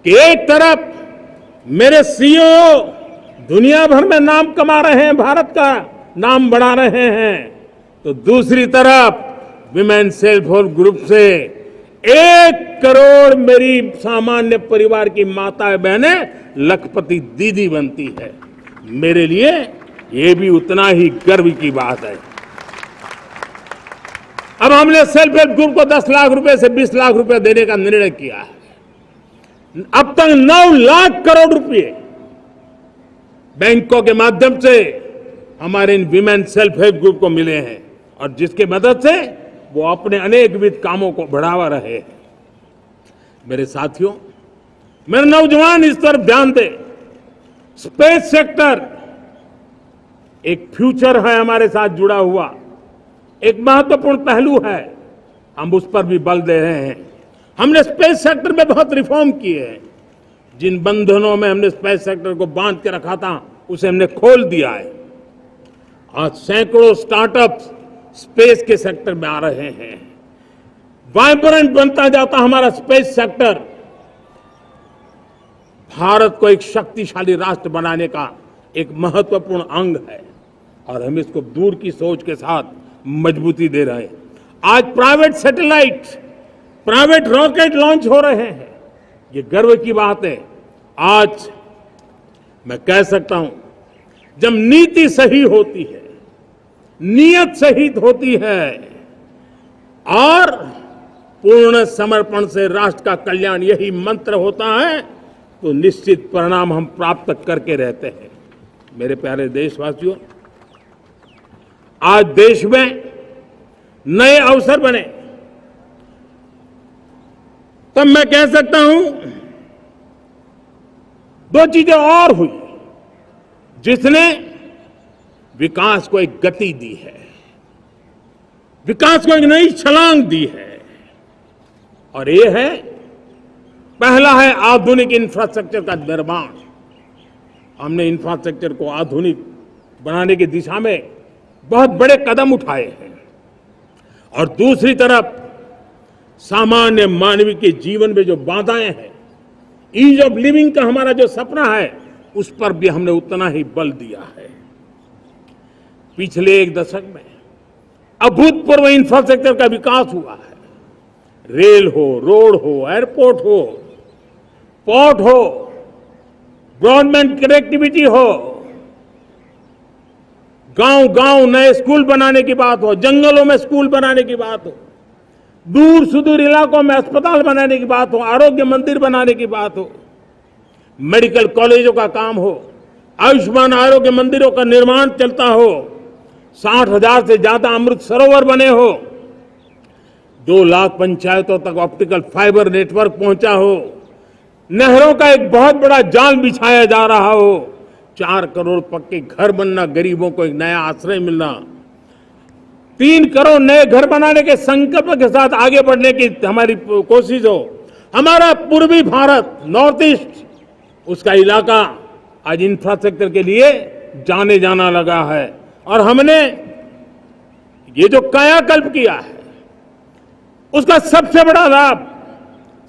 कि एक तरफ मेरे सीईओ दुनिया भर में नाम कमा रहे हैं, भारत का नाम बढ़ा रहे हैं, तो दूसरी तरफ विमेन सेल्फ हेल्प ग्रुप से 1 करोड़ मेरी सामान्य परिवार की माताएं बहनें लखपति दीदी बनती है। मेरे लिए ये भी उतना ही गर्व की बात है। अब हमने सेल्फ हेल्प ग्रुप को 10 लाख रुपए से 20 लाख रुपए देने का निर्णय किया है। अब तक 9 लाख करोड़ रुपए बैंकों के माध्यम से हमारे इन विमेन सेल्फ हेल्प ग्रुप को मिले हैं, और जिसकी मदद से वो अपने अनेकविध कामों को बढ़ावा रहे हैं। मेरे साथियों, मेरे नौजवान इस तरफ ध्यान दें। स्पेस सेक्टर एक फ्यूचर है हमारे साथ जुड़ा हुआ, एक महत्वपूर्ण पहलू है। हम उस पर भी बल दे रहे हैं। हमने स्पेस सेक्टर में बहुत रिफॉर्म किए हैं। जिन बंधनों में हमने स्पेस सेक्टर को बांध के रखा था, उसे हमने खोल दिया है। आज सैकड़ों स्टार्टअप्स स्पेस के सेक्टर में आ रहे हैं। वाइब्रेंट बनता जाता हमारा स्पेस सेक्टर भारत को एक शक्तिशाली राष्ट्र बनाने का एक महत्वपूर्ण अंग है, और हम इसको दूर की सोच के साथ मजबूती दे रहे हैं। आज private satellite, private rocket launch हो रहे हैं। ये गर्व की बात है। आज मैं कह सकता हूं, जब नीति सही होती है, नियत सही होती है और पूर्ण समर्पण से राष्ट्र का कल्याण यही मंत्र होता है, तो निश्चित परिणाम हम प्राप्त करके रहते हैं। मेरे प्यारे देशवासियों, आज देश में नए अवसर बने, तब मैं कह सकता हूं 2 चीजें और हुई जिसने विकास को एक गति दी है, विकास को एक नई छलांग दी है। और ये है, पहला है आधुनिक इंफ्रास्ट्रक्चर का निर्माण। हमने इंफ्रास्ट्रक्चर को आधुनिक बनाने की दिशा में बहुत बड़े कदम उठाए हैं। और दूसरी तरफ सामान्य मानवीय के जीवन में जो बाधाएं हैं, ईज ऑफ लिविंग का हमारा जो सपना है, उस पर भी हमने उतना ही बल दिया है। पिछले 1 दशक में अभूतपूर्व इंफ्रास्ट्रक्चर का विकास हुआ है। रेल हो, रोड हो, एयरपोर्ट हो, पोर्ट हो, ब्रॉडबैंड कनेक्टिविटी हो, गांव गांव नए स्कूल बनाने की बात हो, जंगलों में स्कूल बनाने की बात हो, दूर सुदूर इलाकों में अस्पताल बनाने की बात हो, आरोग्य मंदिर बनाने की बात हो, मेडिकल कॉलेजों का काम हो, आयुष्मान आरोग्य मंदिरों का निर्माण चलता हो, 60,000 से ज्यादा अमृत सरोवर बने हो, 2 लाख पंचायतों तक ऑप्टिकल फाइबर नेटवर्क पहुंचा हो, नहरों का एक बहुत बड़ा जाल बिछाया जा रहा हो, 4 करोड़ पक्के घर बनना, गरीबों को एक नया आश्रय मिलना, 3 करोड़ नए घर बनाने के संकल्प के साथ आगे बढ़ने की हमारी कोशिश हो। हमारा पूर्वी भारत, नॉर्थ ईस्ट, उसका इलाका आज इंफ्रास्ट्रक्चर के लिए जाने जाना लगा है। और हमने ये जो कायाकल्प किया है, उसका सबसे बड़ा लाभ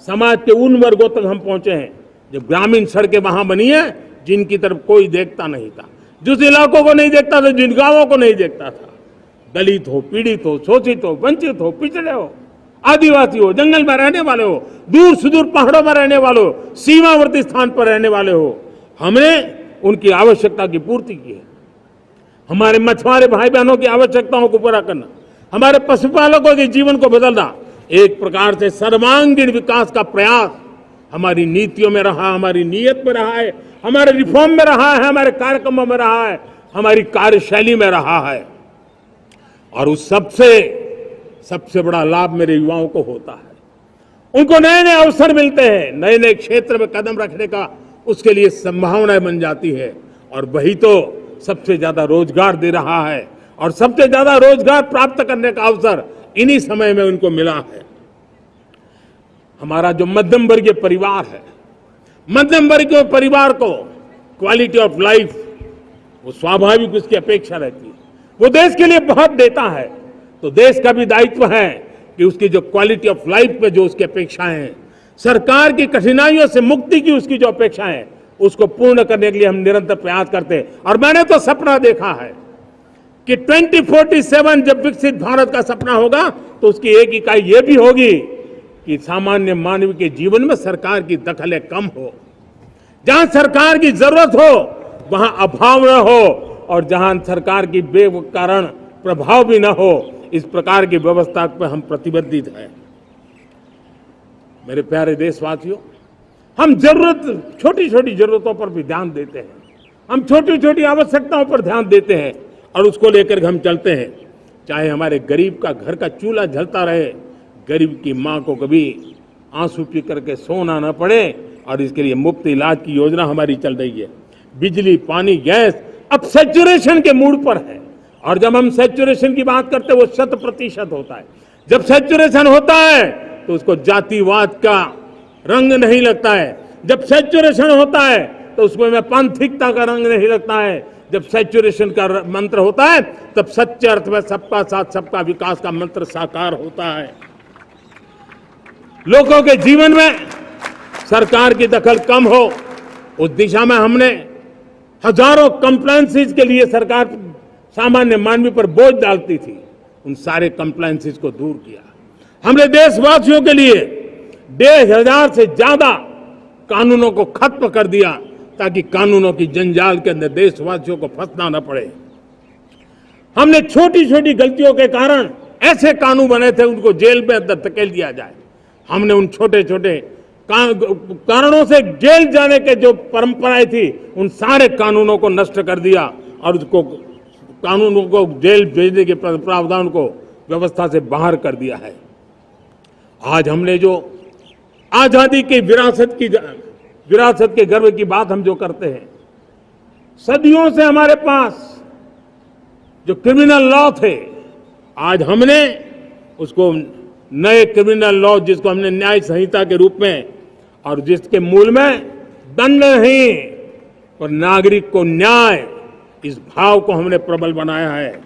समाज के उन वर्गों तक हम पहुंचे हैं जो ग्रामीण सड़कें वहां बनी है जिनकी तरफ कोई देखता नहीं था, जिस इलाकों को नहीं देखता था, जिन गांवों को नहीं देखता था, दलित हो, पीड़ित हो, शोषित हो, वंचित हो, पिछड़े हो, आदिवासी हो, जंगल में रहने वाले हो, दूर सुदूर पहाड़ों में रहने वाले हो, सीमावर्ती स्थान पर रहने वाले हो, हमने उनकी आवश्यकता की पूर्ति की है। हमारे मछुआरे भाई बहनों की आवश्यकताओं को पूरा करना, हमारे पशुपालकों के जीवन को बदलना, एक प्रकार से सर्वांगीण विकास का प्रयास हमारी नीतियों में रहा, हमारी नीयत में रहा है, हमारे रिफॉर्म में रहा है, हमारे कार्यक्रमों में रहा है, हमारी कार्यशैली में रहा है। और उस सबसे बड़ा लाभ मेरे युवाओं को होता है। उनको नए नए अवसर मिलते हैं, नए नए क्षेत्र में कदम रखने का उसके लिए संभावनाएं बन जाती है, और वही तो सबसे ज्यादा रोजगार दे रहा है। और सबसे ज्यादा रोजगार प्राप्त करने का अवसर इन्हीं समय में उनको मिला है। हमारा जो मध्यम वर्गीय परिवार है, मध्यम वर्गीय परिवार को क्वालिटी ऑफ लाइफ, वो स्वाभाविक उसकी अपेक्षा रहती है। वो देश के लिए बहुत देता है, तो देश का भी दायित्व है कि उसकी जो क्वालिटी ऑफ लाइफ पे जो उसकी अपेक्षाएं हैं, सरकार की कठिनाइयों से मुक्ति की उसकी जो अपेक्षाएं हैं, उसको पूर्ण करने के लिए हम निरंतर प्रयास करते हैं। और मैंने तो सपना देखा है कि 2047 जब विकसित भारत का सपना होगा, तो उसकी एक इकाई ये भी होगी कि सामान्य मानव के जीवन में सरकार की दखलें कम हो, जहां सरकार की जरूरत हो वहां अभाव न हो, और जहां सरकार की बेकारण प्रभाव भी न हो, इस प्रकार की व्यवस्था पर हम प्रतिबद्ध हैं। मेरे प्यारे देशवासियों, हम छोटी छोटी जरूरतों पर भी ध्यान देते हैं, हम छोटी छोटी आवश्यकताओं पर ध्यान देते हैं, और उसको लेकर हम चलते हैं। चाहे हमारे गरीब का घर का चूल्हा जलता रहे, गरीब की मां को कभी आंसू पी करके सोना न पड़े, और इसके लिए मुफ्त इलाज की योजना हमारी चल रही है। बिजली, पानी, गैस अब सैचुरेशन के मूड पर है, और जब हम सैचुरेशन की बात करते हैं वो 100% होता है। जब सैचुरेशन होता है तो उसको जातिवाद का रंग नहीं लगता है। जब सैचुरेशन होता है तो उसमें पांथिकता का रंग नहीं लगता है। जब सैचुरेशन का मंत्र होता है तब सच्चे अर्थ में सबका साथ सबका विकास का मंत्र साकार होता है। लोगों के जीवन में सरकार की दखल कम हो, उस दिशा में हमने हजारों कंप्लायंसेस के लिए सरकार सामान्य मानवी पर बोझ डालती थी, उन सारे कंप्लायंसेस को दूर किया। हमने देशवासियों के लिए 1,500 से ज्यादा कानूनों को खत्म कर दिया, ताकि कानूनों की जंजाल के अंदर देशवासियों को फंसना न पड़े। हमने छोटी छोटी गलतियों के कारण ऐसे कानून बने थे, उनको जेल में अंदर धकेल दिया जाए। हमने उन छोटे छोटे कारणों से जेल जाने के जो परंपराएं थी, उन सारे कानूनों को नष्ट कर दिया, और उसको कानूनों को जेल भेजने के प्रावधान को व्यवस्था से बाहर कर दिया है। आज हमने जो आजादी की विरासत के गर्व की बात हम जो करते हैं, सदियों से हमारे पास जो क्रिमिनल लॉ थे, आज हमने उसको नए क्रिमिनल लॉ, जिसको हमने न्याय संहिता के रूप में, और जिसके मूल में दंड नहीं और नागरिक को न्याय, इस भाव को हमने प्रबल बनाया है।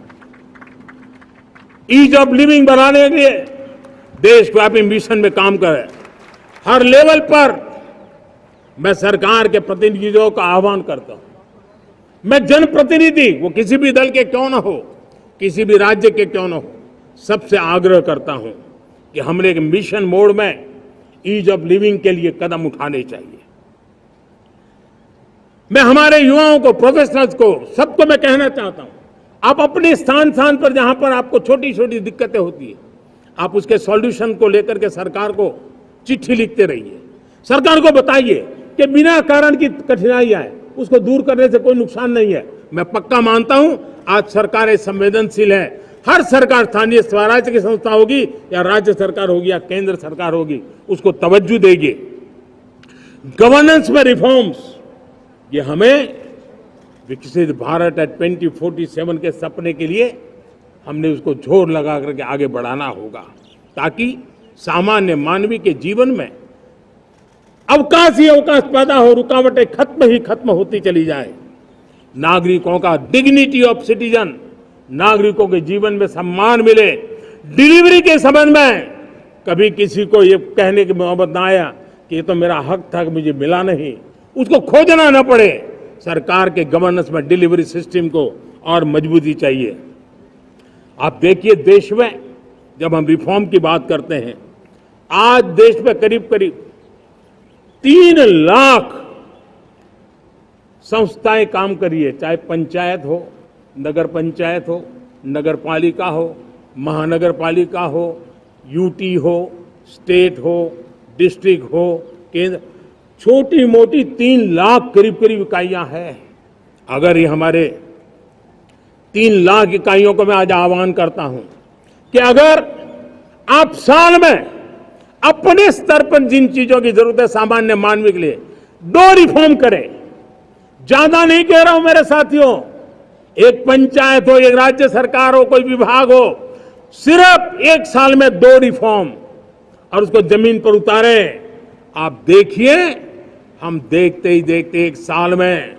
ईज ऑफ लिविंग बनाने के लिए देशव्यापी मिशन में काम करें। हर लेवल पर मैं सरकार के प्रतिनिधियों का आह्वान करता हूं। मैं जनप्रतिनिधि, वो किसी भी दल के क्यों ना हो, किसी भी राज्य के क्यों ना हो, सबसे आग्रह करता हूं कि हमने एक मिशन मोड में ईज ऑफ लिविंग के लिए कदम उठाने चाहिए। मैं हमारे युवाओं को, प्रोफेशनल्स को, सबको मैं कहना चाहता हूं, आप अपने स्थान पर जहां पर आपको छोटी छोटी दिक्कतें होती है, आप उसके सॉल्यूशन को लेकर के सरकार को चिट्ठी लिखते रहिए। सरकार को बताइए कि बिना कारण की कठिनाई आए, उसको दूर करने से कोई नुकसान नहीं है। मैं पक्का मानता हूं आज सरकारें संवेदनशील है। हर सरकार, स्थानीय स्वराज्य की संस्था होगी या राज्य सरकार होगी या केंद्र सरकार होगी, उसको तवज्जो देगी। गवर्नेंस में रिफॉर्म्स, ये हमें विकसित भारत 2047 के सपने के लिए हमने उसको जोर लगा करके आगे बढ़ाना होगा, ताकि सामान्य मानवी के जीवन में अवकाश ही अवकाश पैदा हो, रुकावटें खत्म होती चली जाए। नागरिकों का डिग्निटी ऑफ सिटीजन, नागरिकों के जीवन में सम्मान मिले। डिलीवरी के संबंध में कभी किसी को ये कहने की मोहब्बत ना आया कि ये तो मेरा हक था कि मुझे मिला नहीं, उसको खोजना ना पड़े। सरकार के गवर्नेंस में डिलीवरी सिस्टम को और मजबूती चाहिए। आप देखिए देश में जब हम रिफॉर्म की बात करते हैं, आज देश में करीब करीब 3 लाख संस्थाएं काम कर रही है, चाहे पंचायत हो, नगर पंचायत हो, नगर पालिका हो, महानगर पालिका हो, यूटी हो, स्टेट हो, डिस्ट्रिक्ट हो, केंद्र, छोटी मोटी 3 लाख करीब करीब इकाइयां हैं। अगर ये हमारे 3 लाख इकाइयों को मैं आज आह्वान करता हूं कि अगर आप साल में अपने स्तर पर जिन चीजों की जरूरत है सामान्य मानव के लिए 2 रिफॉर्म करें, ज्यादा नहीं कह रहा हूं मेरे साथियों, एक पंचायत हो, एक राज्य सरकार हो, कोई विभाग हो, सिर्फ 1 साल में 2 रिफॉर्म और उसको जमीन पर उतारें। आप देखिए, हम देखते ही देखते 1 साल में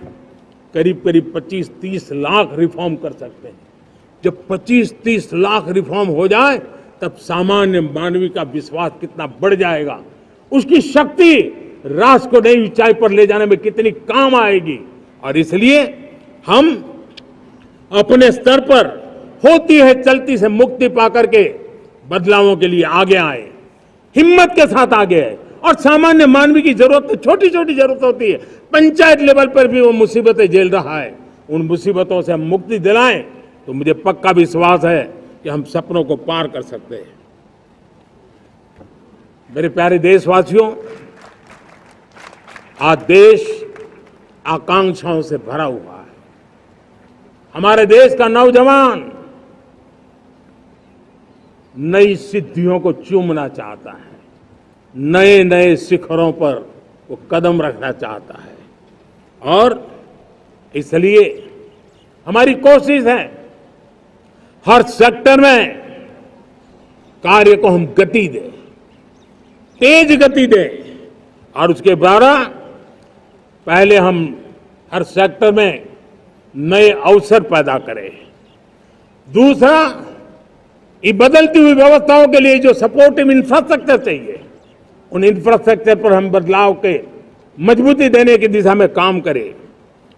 करीब करीब 25-30 लाख रिफॉर्म कर सकते हैं। जब 25-30 लाख रिफॉर्म हो जाए तब सामान्य मानवीय का विश्वास कितना बढ़ जाएगा, उसकी शक्ति राष्ट्र को नई ऊंचाई पर ले जाने में कितनी काम आएगी। और इसलिए हम अपने स्तर पर होती है चलती से मुक्ति पाकर के बदलावों के लिए आगे आए, हिम्मत के साथ आगे आए। और सामान्य मानवीय की जरूरत, छोटी छोटी जरूरत होती है, पंचायत लेवल पर भी वो मुसीबतें झेल रहा है, उन मुसीबतों से हम मुक्ति दिलाएं तो मुझे पक्का विश्वास है कि हम सपनों को पार कर सकते हैं। मेरे प्यारे देशवासियों, आज देश आकांक्षाओं से भरा हुआ है। हमारे देश का नौजवान नई सिद्धियों को चूमना चाहता है, नए नए शिखरों पर वो कदम रखना चाहता है। और इसलिए हमारी कोशिश है हर सेक्टर में कार्य को हम गति दें, तेज गति दें और उसके द्वारा पहले हम हर सेक्टर में नए अवसर पैदा करें। दूसरा, ये बदलती हुई व्यवस्थाओं के लिए जो सपोर्टिव इंफ्रास्ट्रक्चर चाहिए, उन इंफ्रास्ट्रक्चर पर हम बदलाव के मजबूती देने की दिशा में काम करें।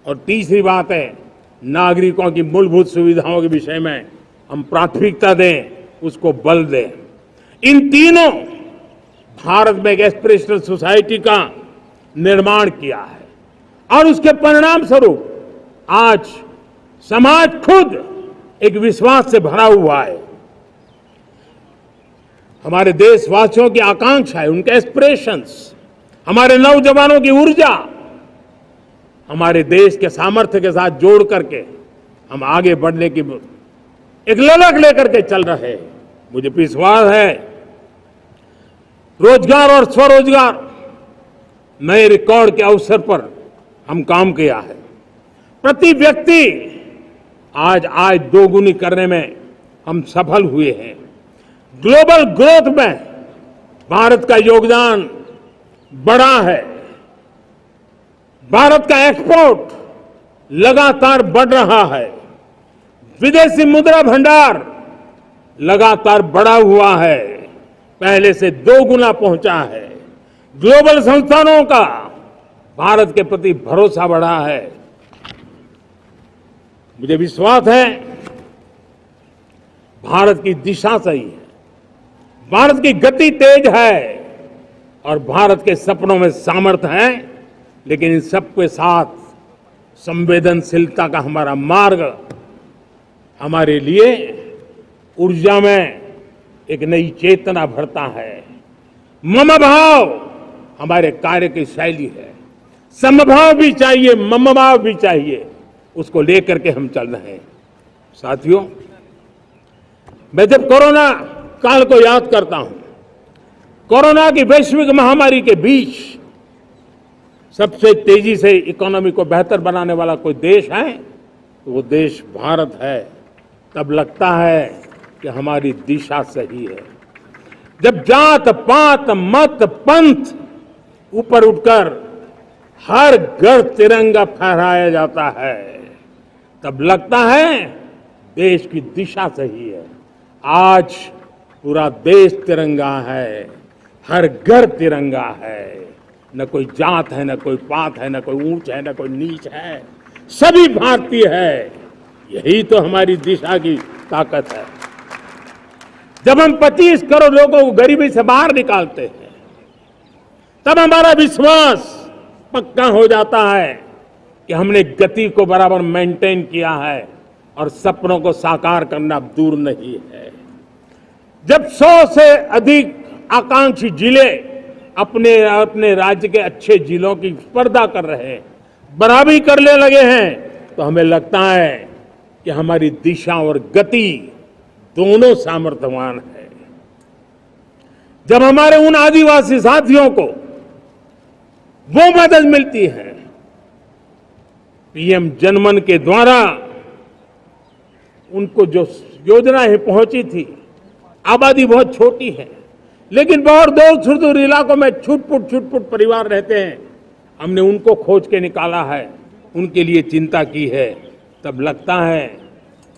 और तीसरी बात है, नागरिकों की मूलभूत सुविधाओं के विषय में हम प्राथमिकता दें, उसको बल दें। इन तीनों भारत में एक एस्पिरेशनल सोसाइटी का निर्माण किया है और उसके परिणाम स्वरूप आज समाज खुद एक विश्वास से भरा हुआ है। हमारे देशवासियों की आकांक्षा है, उनके एस्पिरेशंस, हमारे नौजवानों की ऊर्जा, हमारे देश के सामर्थ्य के साथ जोड़ करके हम आगे बढ़ने की एक ललक लेकर के चल रहे हैं। मुझे विश्वास है रोजगार और स्वरोजगार नए रिकॉर्ड के अवसर पर हम काम किया है। प्रति व्यक्ति आज आय दोगुनी करने में हम सफल हुए हैं। ग्लोबल ग्रोथ में भारत का योगदान बड़ा है। भारत का एक्सपोर्ट लगातार बढ़ रहा है। विदेशी मुद्रा भंडार लगातार बढ़ा हुआ है, पहले से 2 गुना पहुंचा है। ग्लोबल संस्थानों का भारत के प्रति भरोसा बढ़ा है। मुझे विश्वास है भारत की दिशा सही है, भारत की गति तेज है और भारत के सपनों में सामर्थ्य है। लेकिन इन सबके साथ संवेदनशीलता का हमारा मार्ग हमारे लिए ऊर्जा में एक नई चेतना भरता है। मम भाव हमारे कार्य की शैली है। समभाव भी चाहिए, मम भाव भी चाहिए, उसको लेकर के हम चल रहे हैं। साथियों, मैं जब कोरोना काल को याद करता हूं, कोरोना की वैश्विक महामारी के बीच सबसे तेजी से इकोनॉमी को बेहतर बनाने वाला कोई देश है तो वो देश भारत है। तब लगता है कि हमारी दिशा सही है। जब जात पात मत पंथ ऊपर उठकर हर घर तिरंगा फहराया जाता है, तब लगता है देश की दिशा सही है। आज पूरा देश तिरंगा है, हर घर तिरंगा है। न कोई जात है, न कोई पात है, न कोई ऊंच है, न कोई नीच है, सभी भारतीय है। यही तो हमारी दिशा की ताकत है। जब हम 25 करोड़ लोगों को गरीबी से बाहर निकालते हैं, तब हमारा विश्वास पक्का हो जाता है कि हमने गति को बराबर मेंटेन किया है और सपनों को साकार करना दूर नहीं है। जब 100 से अधिक आकांक्षी जिले अपने अपने राज्य के अच्छे जिलों की स्पर्धा कर रहे हैं, बराबरी करने लगे हैं, तो हमें लगता है कि हमारी दिशा और गति दोनों सामर्थ्यवान है। जब हमारे उन आदिवासी साथियों को वो मदद मिलती है, पीएम जनमन के द्वारा उनको जो योजनाएं पहुंची थी, आबादी बहुत छोटी है, लेकिन बहुत दूर दूर इलाकों में छुटपुट परिवार रहते हैं, हमने उनको खोज के निकाला है, उनके लिए चिंता की है। तब लगता है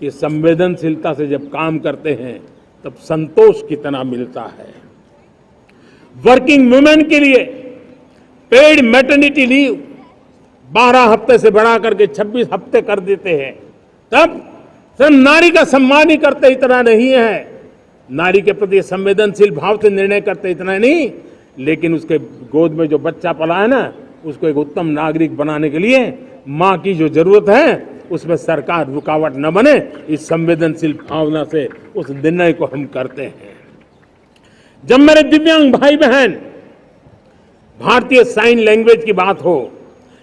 कि संवेदनशीलता से जब काम करते हैं तब संतोष कितना मिलता है। वर्किंग वुमेन के लिए पेड मैटरनिटी लीव 12 हफ्ते से बढ़ा करके 26 हफ्ते कर देते हैं। तब सिर्फ नारी का सम्मान ही करते इतना नहीं है, नारी के प्रति संवेदनशील भाव से निर्णय करते इतना नहीं, लेकिन उसके गोद में जो बच्चा पला है ना, उसको एक उत्तम नागरिक बनाने के लिए मां की जो जरूरत है उसमें सरकार रुकावट न बने, इस संवेदनशील भावना से उस निर्णय को हम करते हैं। जब मेरे दिव्यांग भाई बहन भारतीय साइन लैंग्वेज की बात हो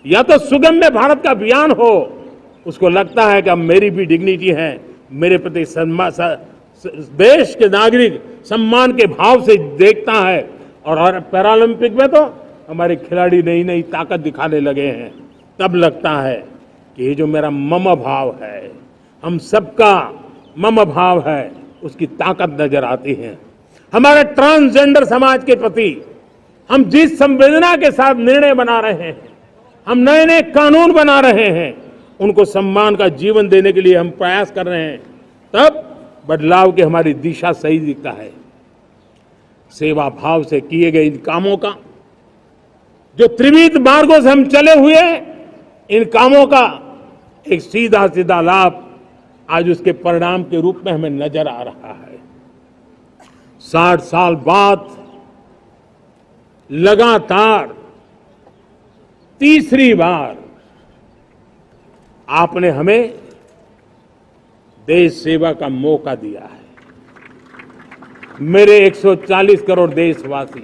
या तो सुगम्य भारत का अभियान हो, उसको लगता है कि अब मेरी भी डिग्निटी है, मेरे प्रति देश के नागरिक सम्मान के भाव से देखता है। और पैरालंपिक में तो हमारे खिलाड़ी नई नई ताकत दिखाने लगे हैं, तब लगता है कि ये जो मेरा मम भाव है, हम सबका मम भाव है, उसकी ताकत नजर आती है। हमारे ट्रांसजेंडर समाज के प्रति हम जिस संवेदना के साथ निर्णय बना रहे हैं, हम नए नए कानून बना रहे हैं, उनको सम्मान का जीवन देने के लिए हम प्रयास कर रहे हैं, तब बदलाव की हमारी दिशा सही दिखता है। सेवा भाव से किए गए इन कामों का, जो त्रिविध मार्गों से हम चले हुए, इन कामों का एक सीधा सीधा लाभ आज उसके परिणाम के रूप में हमें नजर आ रहा है। 60 साल बाद लगातार तीसरी बार आपने हमें देश सेवा का मौका दिया है। मेरे 140 करोड़ देशवासी,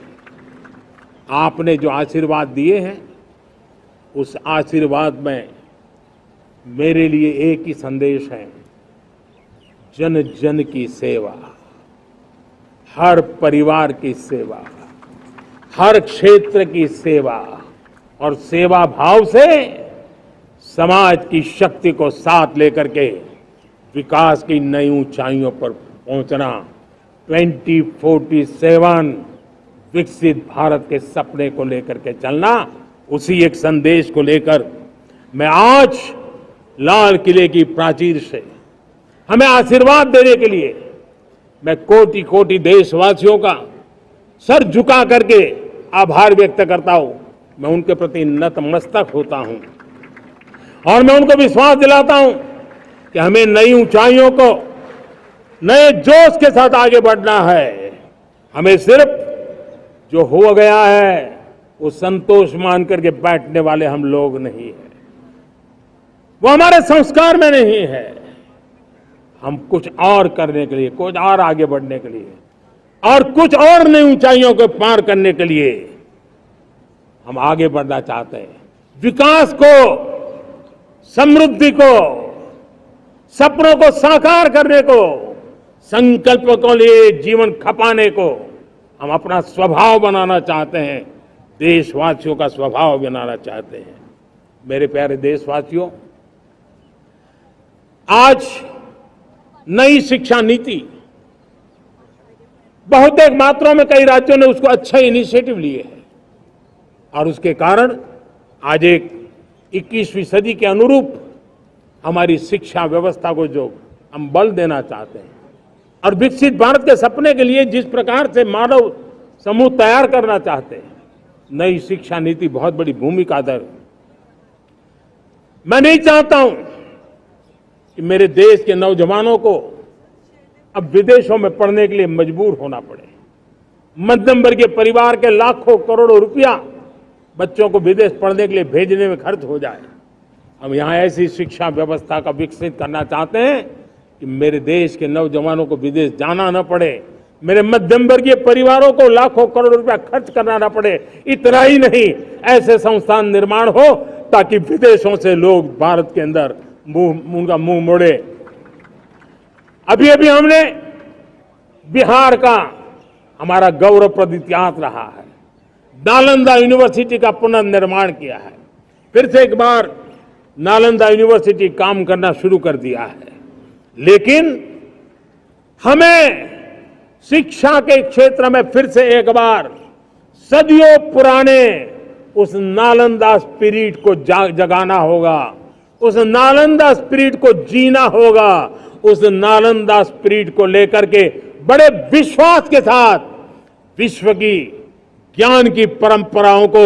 आपने जो आशीर्वाद दिए हैं, उस आशीर्वाद में मेरे लिए एक ही संदेश है, जन जन की सेवा, हर परिवार की सेवा, हर क्षेत्र की सेवा, और सेवा भाव से समाज की शक्ति को साथ लेकर के विकास की नई ऊंचाइयों पर पहुंचना। 2047 विकसित भारत के सपने को लेकर के चलना, उसी एक संदेश को लेकर मैं आज लाल किले की प्राचीर से हमें आशीर्वाद देने के लिए मैं कोटि कोटि देशवासियों का सर झुका करके आभार व्यक्त करता हूं। मैं उनके प्रति नतमस्तक होता हूं और मैं उनको विश्वास दिलाता हूं कि हमें नई ऊंचाइयों को नए जोश के साथ आगे बढ़ना है। हमें सिर्फ जो हो गया है वो संतोष मान करके बैठने वाले हम लोग नहीं हैं, वो हमारे संस्कार में नहीं है। हम कुछ और करने के लिए, कुछ और आगे बढ़ने के लिए और कुछ और नई ऊंचाइयों को पार करने के लिए हम आगे बढ़ना चाहते हैं। विकास को, समृद्धि को, सपनों को साकार करने को, संकल्प को लिए जीवन खपाने को हम अपना स्वभाव बनाना चाहते हैं, देशवासियों का स्वभाव बनाना चाहते हैं। मेरे प्यारे देशवासियों, आज नई शिक्षा नीति बहुतेक मात्रा में कई राज्यों ने उसको अच्छा इनिशिएटिव लिए है और उसके कारण आज एक 21वीं सदी के अनुरूप हमारी शिक्षा व्यवस्था को जो हम बल देना चाहते हैं और विकसित भारत के सपने के लिए जिस प्रकार से मानव समूह तैयार करना चाहते हैं, नई शिक्षा नीति बहुत बड़ी भूमिका अदा। मैं नहीं चाहता हूं कि मेरे देश के नौजवानों को अब विदेशों में पढ़ने के लिए मजबूर होना पड़े। मध्यम वर्गीय परिवार के लाखों करोड़ों रुपया बच्चों को विदेश पढ़ने के लिए भेजने में खर्च हो जाए। हम यहाँ ऐसी शिक्षा व्यवस्था का विकसित करना चाहते हैं कि मेरे देश के नौजवानों को विदेश जाना न पड़े, मेरे मध्यम वर्गीय परिवारों को लाखों करोड़ रुपया खर्च करना न पड़े। इतना ही नहीं, ऐसे संस्थान निर्माण हो ताकि विदेशों से लोग भारत के अंदर उनका मुंह मोड़े। अभी अभी हमने बिहार का हमारा गौरवप्रद इतिहास रहा है, नालंदा यूनिवर्सिटी का पुनर्निर्माण किया है। फिर से एक बार नालंदा यूनिवर्सिटी काम करना शुरू कर दिया है। लेकिन हमें शिक्षा के क्षेत्र में फिर से एक बार सदियों पुराने उस नालंदा स्पिरिट को जगाना होगा, उस नालंदा स्पिरिट को जीना होगा, उस नालंदा स्पिरिट को लेकर के बड़े विश्वास के साथ विश्व की ज्ञान की परंपराओं को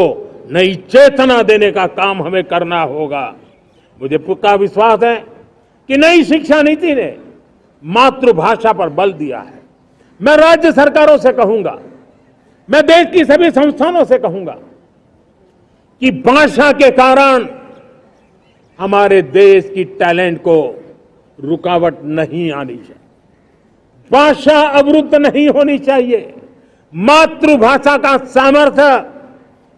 नई चेतना देने का काम हमें करना होगा। मुझे पक्का विश्वास है कि नई शिक्षा नीति ने मातृभाषा पर बल दिया है। मैं राज्य सरकारों से कहूंगा, मैं देश की सभी संस्थानों से कहूंगा कि भाषा के कारण हमारे देश की टैलेंट को रुकावट नहीं आनी चाहिए, भाषा अवरुद्ध नहीं होनी चाहिए। मातृभाषा का सामर्थ्य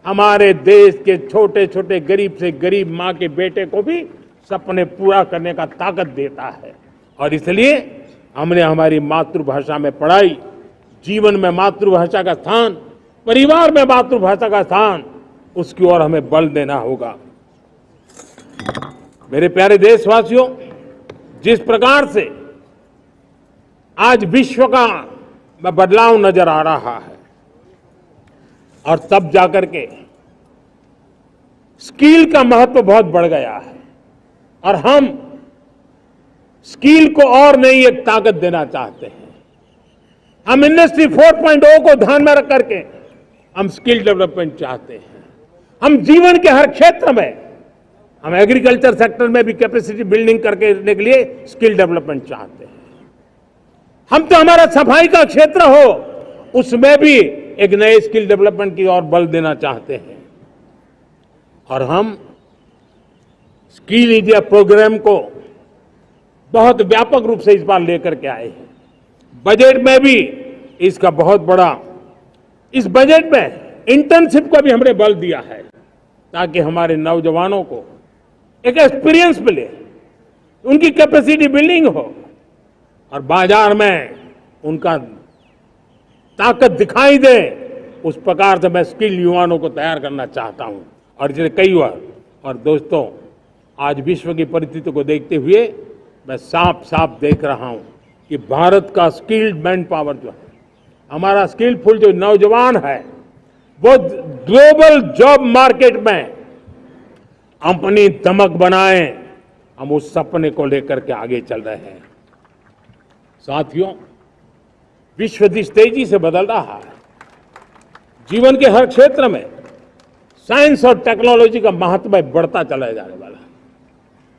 हमारे देश के छोटे छोटे गरीब से गरीब मां के बेटे को भी सपने पूरा करने का ताकत देता है। और इसलिए हमने हमारी मातृभाषा में पढ़ाई, जीवन में मातृभाषा का स्थान, परिवार में मातृभाषा का स्थान, उसकी ओर हमें बल देना होगा। मेरे प्यारे देशवासियों, जिस प्रकार से आज विश्व का बदलाव नजर आ रहा है और तब जाकर के स्किल का महत्व बहुत बढ़ गया है और हम स्किल को और नई एक ताकत देना चाहते हैं। हम इंडस्ट्री 4.0 को ध्यान में रख करके हम स्किल डेवलपमेंट चाहते हैं। हम जीवन के हर क्षेत्र में, हम एग्रीकल्चर सेक्टर में भी कैपेसिटी बिल्डिंग करने के लिए स्किल डेवलपमेंट चाहते हैं। हम तो हमारा सफाई का क्षेत्र हो, उसमें भी एक नए स्किल डेवलपमेंट की ओर बल देना चाहते हैं। और हम स्किल इंडिया प्रोग्राम को बहुत व्यापक रूप से इस बार लेकर के आए हैं। बजट में भी इसका बहुत बड़ा, इस बजट में इंटर्नशिप को भी हमने बल दिया है ताकि हमारे नौजवानों को एक एक्सपीरियंस मिले, उनकी कैपेसिटी बिल्डिंग हो और बाजार में उनका ताकत दिखाई दे। उस प्रकार से मैं स्किल युवाओं को तैयार करना चाहता हूं। और इसलिए कई बार, और दोस्तों, आज विश्व की परिस्थिति को देखते हुए मैं साफ साफ देख रहा हूं कि भारत का स्किल्ड मैन पावर जो है, हमारा स्किलफुल जो नौजवान है, वो ग्लोबल जॉब मार्केट में अपनी दमक बनाए। हम उस सपने को लेकर के आगे चल रहे हैं। साथियों, विश्व जिस तेजी से बदल रहा है, जीवन के हर क्षेत्र में साइंस और टेक्नोलॉजी का महत्व बढ़ता चला जाने वाला है।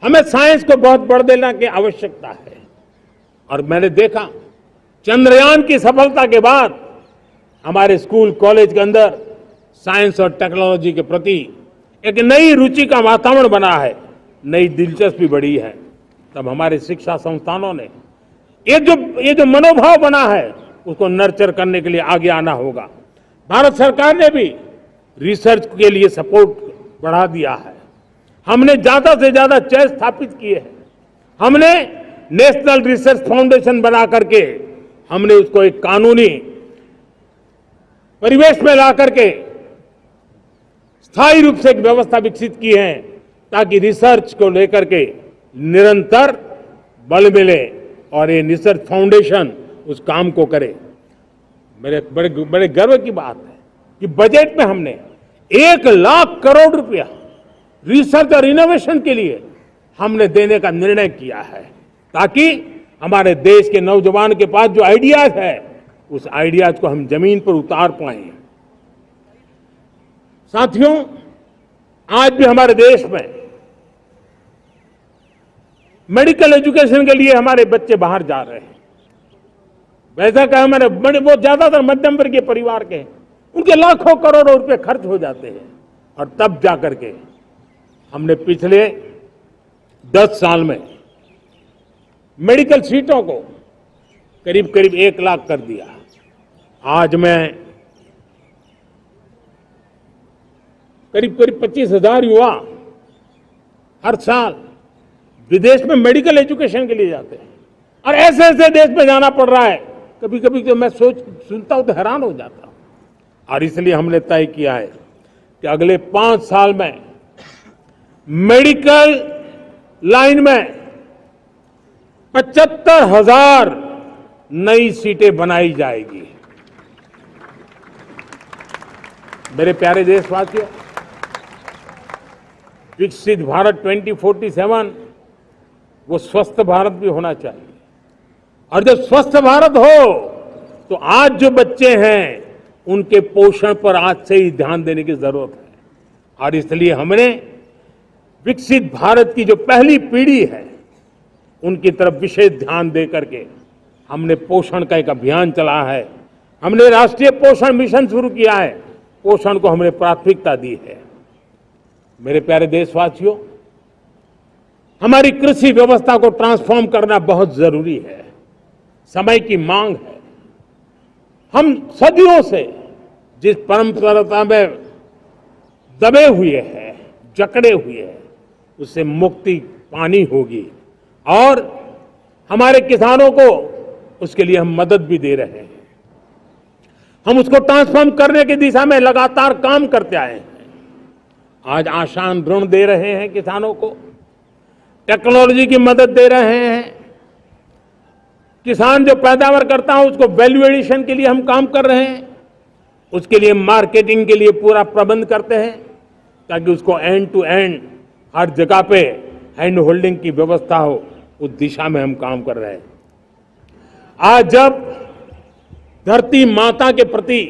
हमें साइंस को बहुत बढ़ देने की आवश्यकता है। और मैंने देखा चंद्रयान की सफलता के बाद हमारे स्कूल कॉलेज के अंदर साइंस और टेक्नोलॉजी के प्रति एक नई रुचि का वातावरण बना है, नई दिलचस्पी बढ़ी है। तब हमारे शिक्षा संस्थानों ने ये जो मनोभाव बना है, उसको नर्चर करने के लिए आगे आना होगा। भारत सरकार ने भी रिसर्च के लिए सपोर्ट बढ़ा दिया है। हमने ज्यादा से ज्यादा चेयर स्थापित किए हैं। हमने नेशनल रिसर्च फाउंडेशन बना करके हमने उसको एक कानूनी परिवेश में ला करके स्थायी रूप से एक व्यवस्था विकसित की है ताकि रिसर्च को लेकर के निरंतर बल मिले और ये रिसर्च फाउंडेशन उस काम को करे। मेरे बड़े गर्व की बात है कि बजट में हमने 1 लाख करोड़ रुपया रिसर्च और इनोवेशन के लिए हमने देने का निर्णय किया है ताकि हमारे देश के नौजवान के पास जो आइडियाज है, उस आइडियाज को हम जमीन पर उतार पाए। साथियों, आज भी हमारे देश में मेडिकल एजुकेशन के लिए हमारे बच्चे बाहर जा रहे हैं। वैसा कहा मैंने, बड़े बहुत ज्यादातर मध्यम वर्गीय परिवार के हैं, उनके लाखों करोड़ों रुपए खर्च हो जाते हैं। और तब जाकर के हमने पिछले 10 साल में मेडिकल सीटों को करीब करीब 1 लाख कर दिया। आज मैं करीब करीब 25,000 युवा हर साल विदेश में मेडिकल एजुकेशन के लिए जाते हैं। और ऐसे ऐसे देश में जाना पड़ रहा है, कभी कभी तो मैं सुनता हूं तो हैरान हो जाता हूं। और इसलिए हमने तय किया है कि अगले 5 साल में मेडिकल लाइन में 75,000 नई सीटें बनाई जाएगी। मेरे प्यारे देशवासियों, विकसित भारत 2047 वो स्वस्थ भारत भी होना चाहिए। और जब स्वस्थ भारत हो तो आज जो बच्चे हैं उनके पोषण पर आज से ही ध्यान देने की जरूरत है। और इसलिए हमने विकसित भारत की जो पहली पीढ़ी है उनकी तरफ विशेष ध्यान दे करके हमने पोषण का एक अभियान चला है। हमने राष्ट्रीय पोषण मिशन शुरू किया है। पोषण को हमने प्राथमिकता दी है। मेरे प्यारे देशवासियों, हमारी कृषि व्यवस्था को ट्रांसफॉर्म करना बहुत जरूरी है, समय की मांग है। हम सदियों से जिस परंपरा में दबे हुए हैं, जकड़े हुए हैं, उससे मुक्ति पानी होगी। और हमारे किसानों को उसके लिए हम मदद भी दे रहे हैं। हम उसको ट्रांसफॉर्म करने की दिशा में लगातार काम करते आए हैं। आज आसान ऋण दे रहे हैं किसानों को, टेक्नोलॉजी की मदद दे रहे हैं। किसान जो पैदावार करता है उसको वैल्यू एडिशन के लिए हम काम कर रहे हैं। उसके लिए मार्केटिंग के लिए पूरा प्रबंध करते हैं ताकि उसको एंड टू एंड हर जगह पे हैंड होल्डिंग की व्यवस्था हो। उस दिशा में हम काम कर रहे हैं। आज जब धरती माता के प्रति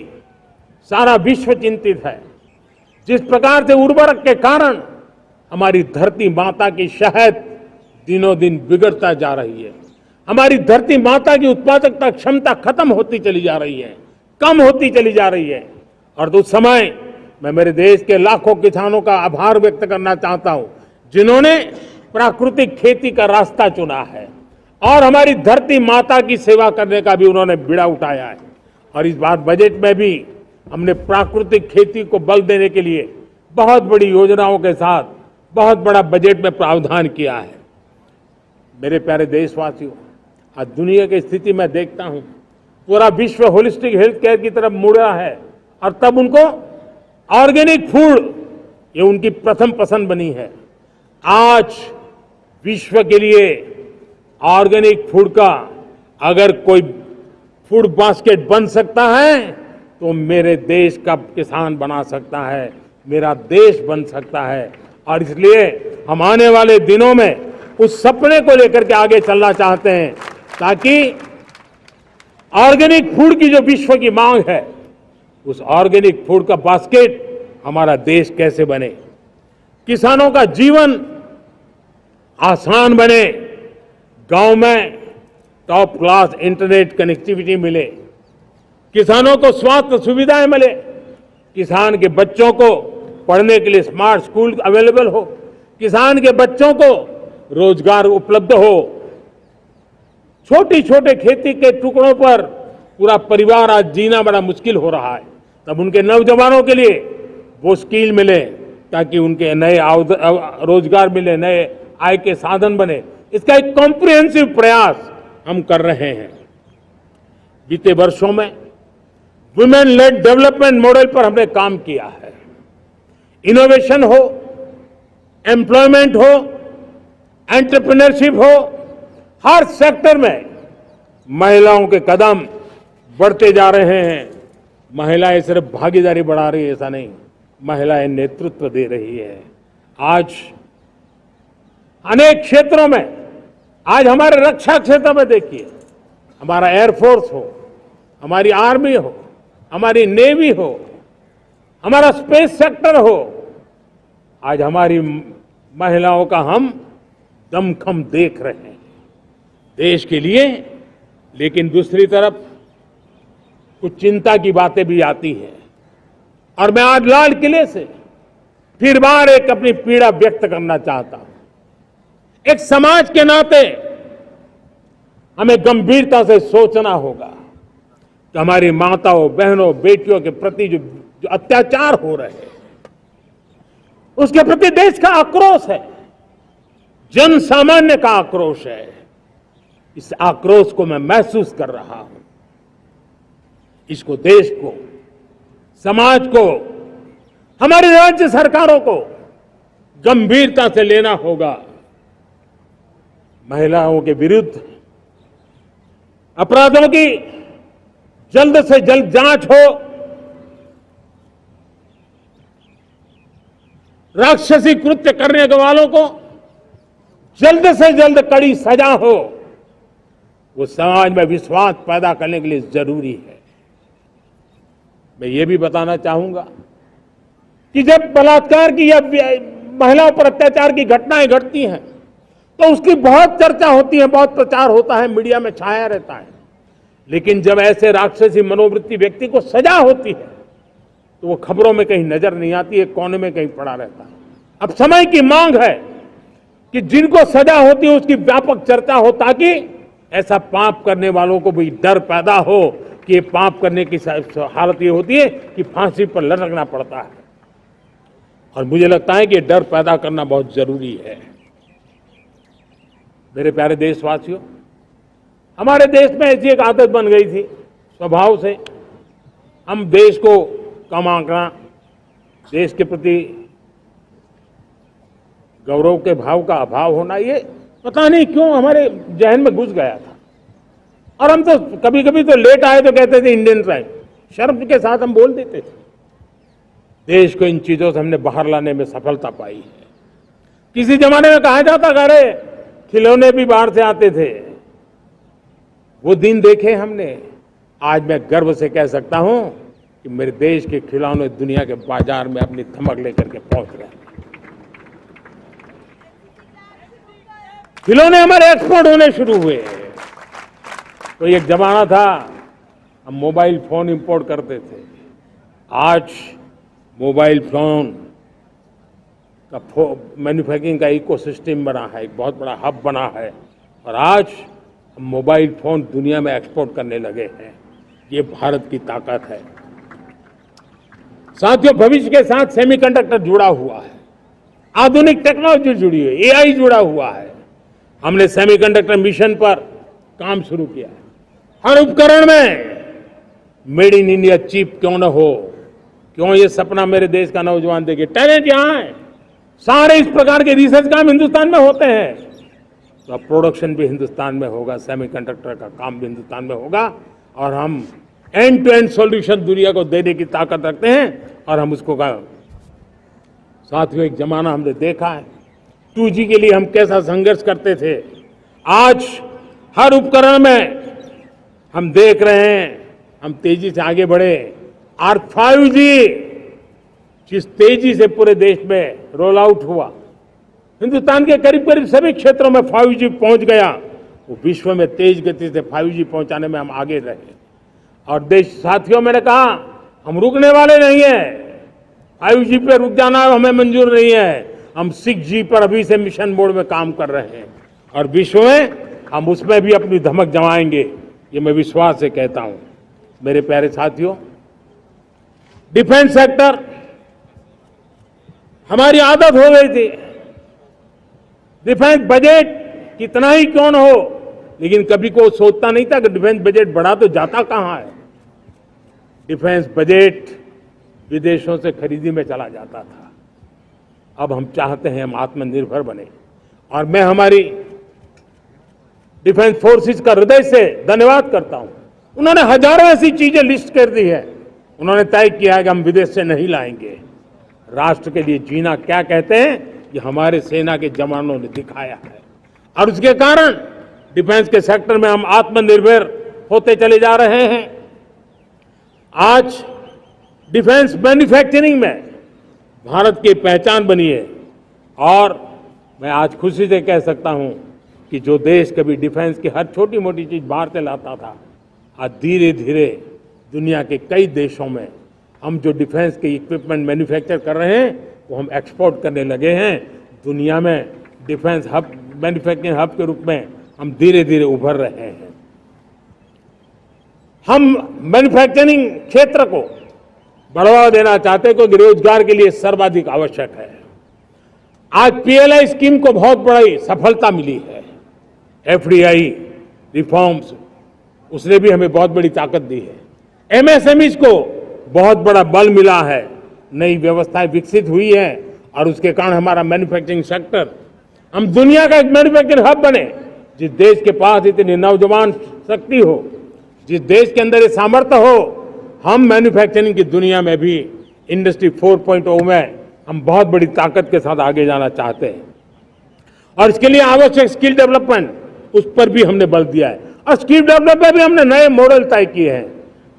सारा विश्व चिंतित है, जिस प्रकार से उर्वरक के कारण हमारी धरती माता की शहद दिनों दिन बिगड़ता जा रही है, हमारी धरती माता की उत्पादकता क्षमता खत्म होती चली जा रही है, कम होती चली जा रही है। और उस समय मैं मेरे देश के लाखों किसानों का आभार व्यक्त करना चाहता हूं जिन्होंने प्राकृतिक खेती का रास्ता चुना है और हमारी धरती माता की सेवा करने का भी उन्होंने बीड़ा उठाया है। और इस बार बजट में भी हमने प्राकृतिक खेती को बल देने के लिए बहुत बड़ी योजनाओं के साथ बहुत बड़ा बजट में प्रावधान किया है। मेरे प्यारे देशवासियों, आज दुनिया की स्थिति में देखता हूं, पूरा विश्व होलिस्टिक हेल्थ केयर की तरफ मुड़ रहा है। और तब उनको ऑर्गेनिक फूड ये उनकी प्रथम पसंद बनी है। आज विश्व के लिए ऑर्गेनिक फूड का अगर कोई फूड बास्केट बन सकता है तो मेरे देश का किसान बना सकता है, मेरा देश बन सकता है। और इसलिए हम आने वाले दिनों में उस सपने को लेकर के आगे चलना चाहते हैं ताकि ऑर्गेनिक फूड की जो विश्व की मांग है, उस ऑर्गेनिक फूड का बास्केट हमारा देश कैसे बने, किसानों का जीवन आसान बने, गांव में टॉप क्लास इंटरनेट कनेक्टिविटी मिले, किसानों को स्वास्थ्य सुविधाएं मिले, किसान के बच्चों को पढ़ने के लिए स्मार्ट स्कूल अवेलेबल हो, किसान के बच्चों को रोजगार उपलब्ध हो। छोटी छोटे खेती के टुकड़ों पर पूरा परिवार आज जीना बड़ा मुश्किल हो रहा है, तब उनके नौजवानों के लिए वो स्किल मिले ताकि उनके नए रोजगार मिले, नए आय के साधन बने। इसका एक कॉम्प्रिहेंसिव प्रयास हम कर रहे हैं। बीते वर्षों में वुमेन लेड डेवलपमेंट मॉडल पर हमने काम किया है। इनोवेशन हो, एम्प्लॉयमेंट हो, एंटरप्रेन्योरशिप हो, हर सेक्टर में महिलाओं के कदम बढ़ते जा रहे हैं। महिलाएं सिर्फ भागीदारी बढ़ा रही है ऐसा नहीं, महिलाएं नेतृत्व दे रही है। आज अनेक क्षेत्रों में, आज हमारे रक्षा क्षेत्र में देखिए, हमारा एयरफोर्स हो, हमारी आर्मी हो, हमारी नेवी हो, हमारा स्पेस सेक्टर हो, आज हमारी महिलाओं का हम दमखम देख रहे हैं देश के लिए। लेकिन दूसरी तरफ कुछ चिंता की बातें भी आती हैं। और मैं आज लाल किले से फिर बार एक अपनी पीड़ा व्यक्त करना चाहता हूं। एक समाज के नाते हमें गंभीरता से सोचना होगा कि हमारी माताओं, बहनों, बेटियों के प्रति जो अत्याचार हो रहे हैं, उसके प्रति देश का आक्रोश है, जन सामान्य का आक्रोश है। इस आक्रोश को मैं महसूस कर रहा हूं। इसको देश को, समाज को, हमारी राज्य सरकारों को गंभीरता से लेना होगा। महिलाओं के विरुद्ध अपराधों की जल्द से जल्द जांच हो, राक्षसी कृत्य करने वालों को जल्द से जल्द कड़ी सजा हो, वो समाज में विश्वास पैदा करने के लिए जरूरी है। मैं ये भी बताना चाहूंगा कि जब बलात्कार की या महिलाओं पर अत्याचार की घटनाएं घटती हैं तो उसकी बहुत चर्चा होती है, बहुत प्रचार होता है, मीडिया में छाया रहता है। लेकिन जब ऐसे राक्षसी मनोवृत्ति व्यक्ति को सजा होती है तो वो खबरों में कहीं नजर नहीं आती है, कोने में कहीं पड़ा रहता है। अब समय की मांग है कि जिनको सजा होती है उसकी व्यापक चर्चा हो, ताकि ऐसा पाप करने वालों को भी डर पैदा हो कि ये पाप करने की हालत ये होती है कि फांसी पर लटकना पड़ता है। और मुझे लगता है कि ये डर पैदा करना बहुत जरूरी है। मेरे प्यारे देशवासियों, हमारे देश में ऐसी एक आदत बन गई थी स्वभाव से, हम देश को कम आंकना, देश के प्रति गौरव के भाव का अभाव होना, ये पता नहीं क्यों हमारे जहन में घुस गया था। और हम तो कभी कभी तो लेट आए तो कहते थे इंडियन टाइम, शर्म के साथ हम बोल देते थे। देश को इन चीजों से हमने बाहर लाने में सफलता पाई है। किसी जमाने में कहा जाता, अरे खिलौने भी बाहर से आते थे, वो दिन देखे हमने। आज मैं गर्व से कह सकता हूं कि मेरे देश के खिलौने दुनिया के बाजार में अपनी धमक लेकर के पहुंच रहे हैं। खिलौने हमारे एक्सपोर्ट होने शुरू हुए। तो एक जमाना था हम मोबाइल फोन इंपोर्ट करते थे। आज मोबाइल फोन का मैन्युफैक्चरिंग का इकोसिस्टम बना है, एक बहुत बड़ा हब बना है। और आज हम मोबाइल फोन दुनिया में एक्सपोर्ट करने लगे हैं। ये भारत की ताकत है। साथियों, भविष्य के साथ सेमीकंडक्टर जुड़ा हुआ है, आधुनिक टेक्नोलॉजी जुड़ी है, एआई जुड़ा हुआ है। हमने सेमीकंडक्टर मिशन पर काम शुरू किया है। हर उपकरण में मेड इन इंडिया चिप क्यों न हो, क्यों ये सपना मेरे देश का नौजवान देखे। टैलेंट यहां है, सारे इस प्रकार के रिसर्च काम हिंदुस्तान में होते हैं। तो अब प्रोडक्शन भी हिंदुस्तान में होगा, सेमीकंडक्टर का काम भी हिंदुस्तान में होगा। और हम एंड टू एंड सॉल्यूशन दुनिया को देने की ताकत रखते हैं और हम उसको साथियों, एक जमाना हमने देखा है 2G के लिए हम कैसा संघर्ष करते थे। आज हर उपकरण में हम देख रहे हैं, हम तेजी से आगे बढ़े। और 5G जिस तेजी से पूरे देश में रोल आउट हुआ, हिंदुस्तान के करीब करीब सभी क्षेत्रों में 5G पहुंच गया। वो विश्व में तेज गति से 5G पहुंचाने में हम आगे रहे। और देश साथियों, मैंने कहा हम रुकने वाले नहीं है। 5G पे रुक जाना हमें मंजूर नहीं है। हम 6G पर अभी से मिशन मोड में काम कर रहे हैं और विश्व में हम उसमें भी अपनी धमक जमाएंगे, ये मैं विश्वास से कहता हूं। मेरे प्यारे साथियों, डिफेंस सेक्टर हमारी आदत हो गई थी। डिफेंस बजट कितना ही क्यों न हो, लेकिन कभी कोई सोचता नहीं था कि डिफेंस बजट बढ़ा तो जाता कहां है। डिफेंस बजट विदेशों से खरीदी में चला जाता था। अब हम चाहते हैं हम आत्मनिर्भर बने। और मैं हमारी डिफेंस फोर्सेस का हृदय से धन्यवाद करता हूं। उन्होंने हजारों ऐसी चीजें लिस्ट कर दी है। उन्होंने तय किया है कि हम विदेश से नहीं लाएंगे। राष्ट्र के लिए जीना क्या कहते हैं, ये हमारे सेना के जवानों ने दिखाया है। और उसके कारण डिफेंस के सेक्टर में हम आत्मनिर्भर होते चले जा रहे हैं। आज डिफेंस मैन्युफैक्चरिंग में भारत की पहचान बनी है। और मैं आज खुशी से कह सकता हूं कि जो देश कभी डिफेंस की हर छोटी मोटी चीज बाहर से लाता था, आज धीरे धीरे दुनिया के कई देशों में हम जो डिफेंस के इक्विपमेंट मैन्युफैक्चर कर रहे हैं वो हम एक्सपोर्ट करने लगे हैं। दुनिया में डिफेंस हब, मैन्युफैक्चरिंग हब के रूप में हम धीरे धीरे उभर रहे हैं। हम मैन्युफैक्चरिंग क्षेत्र को बढ़ावा देना चाहते हैं क्योंकि रोजगार के लिए सर्वाधिक आवश्यक है। आज पीएलआई स्कीम को बहुत बड़ी सफलता मिली है। एफडीआई रिफॉर्म्स, उसने भी हमें बहुत बड़ी ताकत दी है। एमएसएमईज को बहुत बड़ा बल मिला है, नई व्यवस्थाएं विकसित हुई है और उसके कारण हमारा मैन्युफैक्चरिंग सेक्टर, हम दुनिया का एक मैन्युफैक्चरिंग हब बने। जिस देश के पास इतनी नौजवान शक्ति हो, जिस देश के अंदर ये सामर्थ्य हो, हम मैन्युफैक्चरिंग की दुनिया में भी इंडस्ट्री 4.0 में हम बहुत बड़ी ताकत के साथ आगे जाना चाहते हैं और इसके लिए आवश्यक स्किल डेवलपमेंट, उस पर भी हमने बल दिया है। और स्किल डेवलपमेंट में भी हमने नए मॉडल तय किए हैं।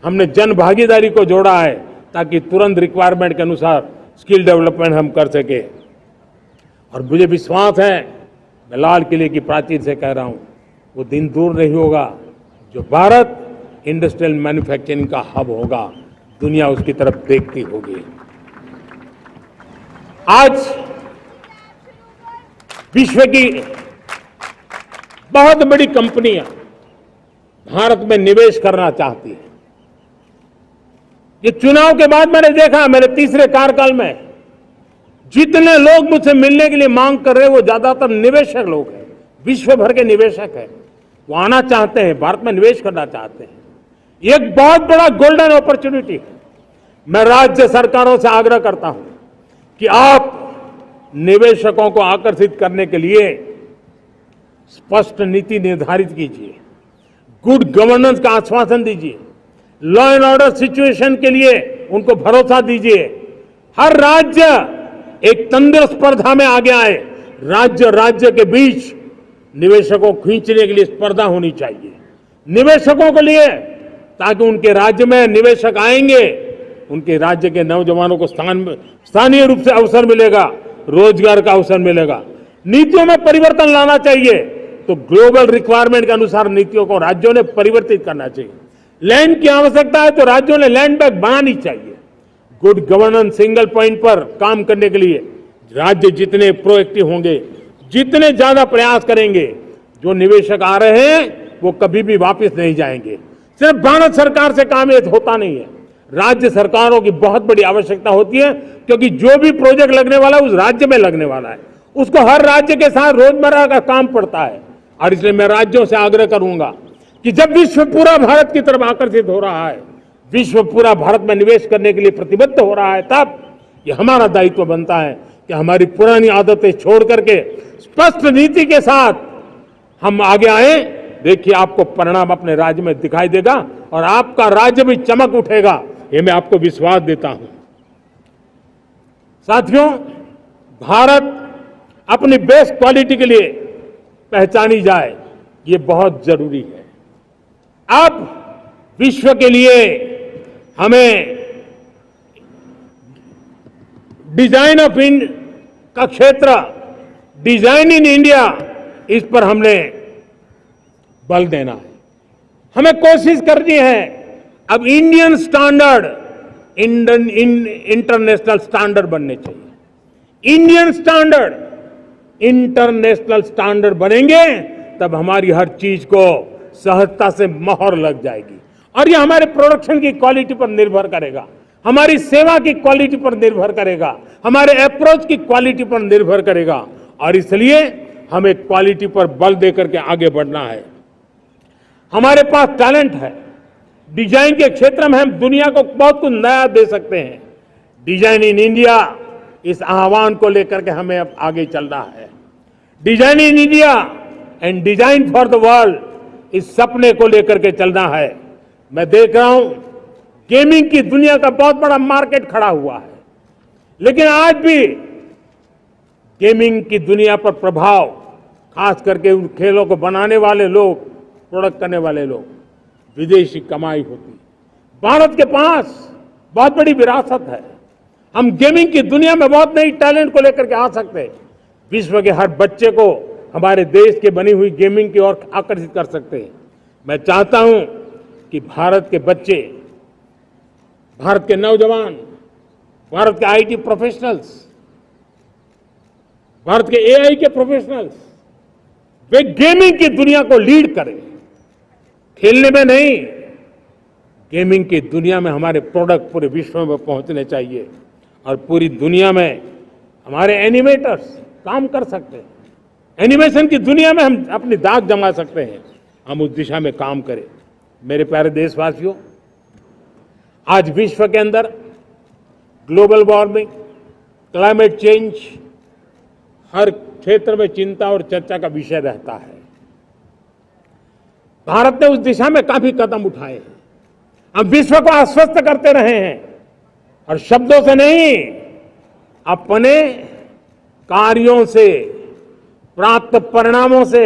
हमने जन भागीदारी को जोड़ा है ताकि तुरंत रिक्वायरमेंट के अनुसार स्किल डेवलपमेंट हम कर सके। और मुझे विश्वास है, मैं लाल किले की प्राचीर से कह रहा हूं, वो दिन दूर नहीं होगा जो भारत इंडस्ट्रियल मैन्युफैक्चरिंग का हब होगा, दुनिया उसकी तरफ देखती होगी। आज विश्व की बहुत बड़ी कंपनियां भारत में निवेश करना चाहती हैं। ये चुनाव के बाद मैंने देखा, मेरे तीसरे कार्यकाल में जितने लोग मुझसे मिलने के लिए मांग कर रहे हैं वो ज्यादातर निवेशक लोग हैं, विश्व भर के निवेशक हैं। वो आना चाहते हैं, भारत में निवेश करना चाहते हैं। ये एक बहुत बड़ा गोल्डन अपॉर्चुनिटी है। मैं राज्य सरकारों से आग्रह करता हूं कि आप निवेशकों को आकर्षित करने के लिए स्पष्ट नीति निर्धारित कीजिए, गुड गवर्नेंस का आश्वासन दीजिए, लॉ एंड ऑर्डर सिचुएशन के लिए उनको भरोसा दीजिए। हर राज्य एक तंदुरुस्त स्पर्धा में आगे आए। राज्य राज्य के बीच निवेशकों को खींचने के लिए स्पर्धा होनी चाहिए, निवेशकों के लिए, ताकि उनके राज्य में निवेशक आएंगे, उनके राज्य के नौजवानों को स्थानीय रूप से अवसर मिलेगा, रोजगार का अवसर मिलेगा। नीतियों में परिवर्तन लाना चाहिए तो ग्लोबल रिक्वायरमेंट के अनुसार नीतियों को राज्यों ने परिवर्तित करना चाहिए। लैंड की आवश्यकता है तो राज्यों ने लैंड बैंक बनानी चाहिए। गुड गवर्नेंस सिंगल पॉइंट पर काम करने के लिए राज्य जितने प्रोएक्टिव होंगे, जितने ज्यादा प्रयास करेंगे, जो निवेशक आ रहे हैं वो कभी भी वापस नहीं जाएंगे। सिर्फ भारत सरकार से काम ये होता नहीं है, राज्य सरकारों की बहुत बड़ी आवश्यकता होती है, क्योंकि जो भी प्रोजेक्ट लगने वाला है उस राज्य में लगने वाला है, उसको हर राज्य के साथ रोजमर्रा का काम पड़ता है। और इसलिए मैं राज्यों से आग्रह करूंगा कि जब विश्व पूरा भारत की तरफ आकर्षित हो रहा है, विश्व पूरा भारत में निवेश करने के लिए प्रतिबद्ध हो रहा है, तब ये हमारा दायित्व बनता है कि हमारी पुरानी आदतें छोड़ करके स्पष्ट नीति के साथ हम आगे आए। देखिए, आपको परिणाम अपने राज्य में दिखाई देगा और आपका राज्य भी चमक उठेगा, ये मैं आपको विश्वास देता हूं। साथियों, भारत अपनी बेस्ट क्वालिटी के लिए पहचानी जाए, ये बहुत जरूरी है। अब विश्व के लिए हमें डिजाइन ऑफ का क्षेत्र, डिजाइन इन इंडिया, इस पर हमने बल देना है। हमें कोशिश करनी है अब इंडियन स्टैंडर्ड इंटरनेशनल स्टैंडर्ड बनने चाहिए। इंडियन स्टैंडर्ड इंटरनेशनल स्टैंडर्ड बनेंगे तब हमारी हर चीज को सहजता से मोहर लग जाएगी और ये हमारे प्रोडक्शन की क्वालिटी पर निर्भर करेगा, हमारी सेवा की क्वालिटी पर निर्भर करेगा, हमारे अप्रोच की क्वालिटी पर निर्भर करेगा। और इसलिए हमें क्वालिटी पर बल देकर के आगे बढ़ना है। हमारे पास टैलेंट है, डिजाइन के क्षेत्र में हम दुनिया को बहुत कुछ नया दे सकते हैं। डिजाइन इन इंडिया, इस आह्वान को लेकर के हमें अब आगे चलना है। Design in India and design for the world, इस सपने को लेकर के चलना है। मैं देख रहा हूं गेमिंग की दुनिया का बहुत बड़ा मार्केट खड़ा हुआ है, लेकिन आज भी गेमिंग की दुनिया पर प्रभाव, खास करके उन खेलों को बनाने वाले लोग, प्रोडक्ट करने वाले लोग, विदेशी कमाई होती। भारत के पास बहुत बड़ी विरासत है, हम गेमिंग की दुनिया में बहुत नई टैलेंट को लेकर के आ सकते हैं। विश्व के हर बच्चे को हमारे देश के बनी हुई गेमिंग की ओर आकर्षित कर सकते हैं। मैं चाहता हूं कि भारत के बच्चे भारत के नौजवान, भारत के आईटी प्रोफेशनल्स, भारत के एआई के प्रोफेशनल्स, वे गेमिंग की दुनिया को लीड करें। खेलने में नहीं, गेमिंग की दुनिया में हमारे प्रोडक्ट पूरे विश्व में पहुंचने चाहिए और पूरी दुनिया में हमारे एनिमेटर्स काम कर सकते हैं। एनिमेशन की दुनिया में हम अपनी दाग जमा सकते हैं। हम उस दिशा में काम करें। मेरे प्यारे देशवासियों, आज विश्व के अंदर ग्लोबल वार्मिंग, क्लाइमेट चेंज हर क्षेत्र में चिंता और चर्चा का विषय रहता है। भारत ने उस दिशा में काफी कदम उठाए हैं। हम विश्व को आश्वस्त करते रहे हैं और शब्दों से नहीं, अपने कार्यों से, प्राप्त परिणामों से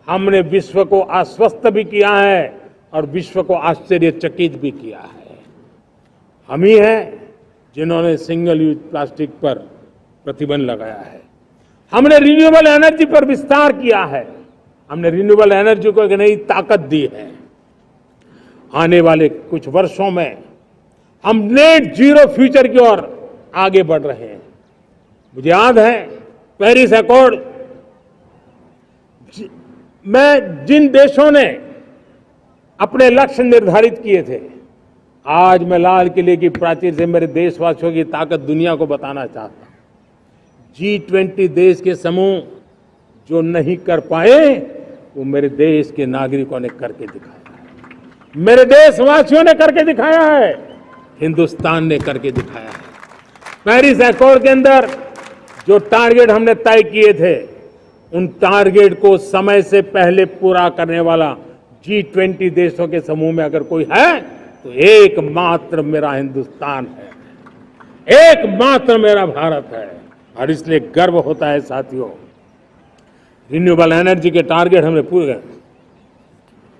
हमने विश्व को आश्वस्त भी किया है और विश्व को आश्चर्यचकित भी किया है। हम ही हैं जिन्होंने सिंगल यूज प्लास्टिक पर प्रतिबंध लगाया है। हमने रिन्यूएबल एनर्जी पर विस्तार किया है। हमने रिन्यूएबल एनर्जी को एक नई ताकत दी है। आने वाले कुछ वर्षों में हम नेट जीरो फ्यूचर की ओर आगे बढ़ रहे हैं। मुझे याद है पेरिस अकॉर्ड में जिन देशों ने अपने लक्ष्य निर्धारित किए थे, आज मैं लाल किले की प्राचीर से मेरे देशवासियों की ताकत दुनिया को बताना चाहता हूं। G20 देश के समूह जो नहीं कर पाए, वो मेरे देश के नागरिकों ने करके दिखाया है। मेरे देशवासियों ने करके दिखाया है। हिंदुस्तान ने करके दिखाया है। पेरिस अकॉर्ड के अंदर जो टारगेट हमने तय किए थे, उन टारगेट को समय से पहले पूरा करने वाला G20 देशों के समूह में अगर कोई है तो एकमात्र मेरा हिंदुस्तान है, एकमात्र मेरा भारत है। और इसलिए गर्व होता है साथियों। रिन्यूएबल एनर्जी के टारगेट हमने पूरे,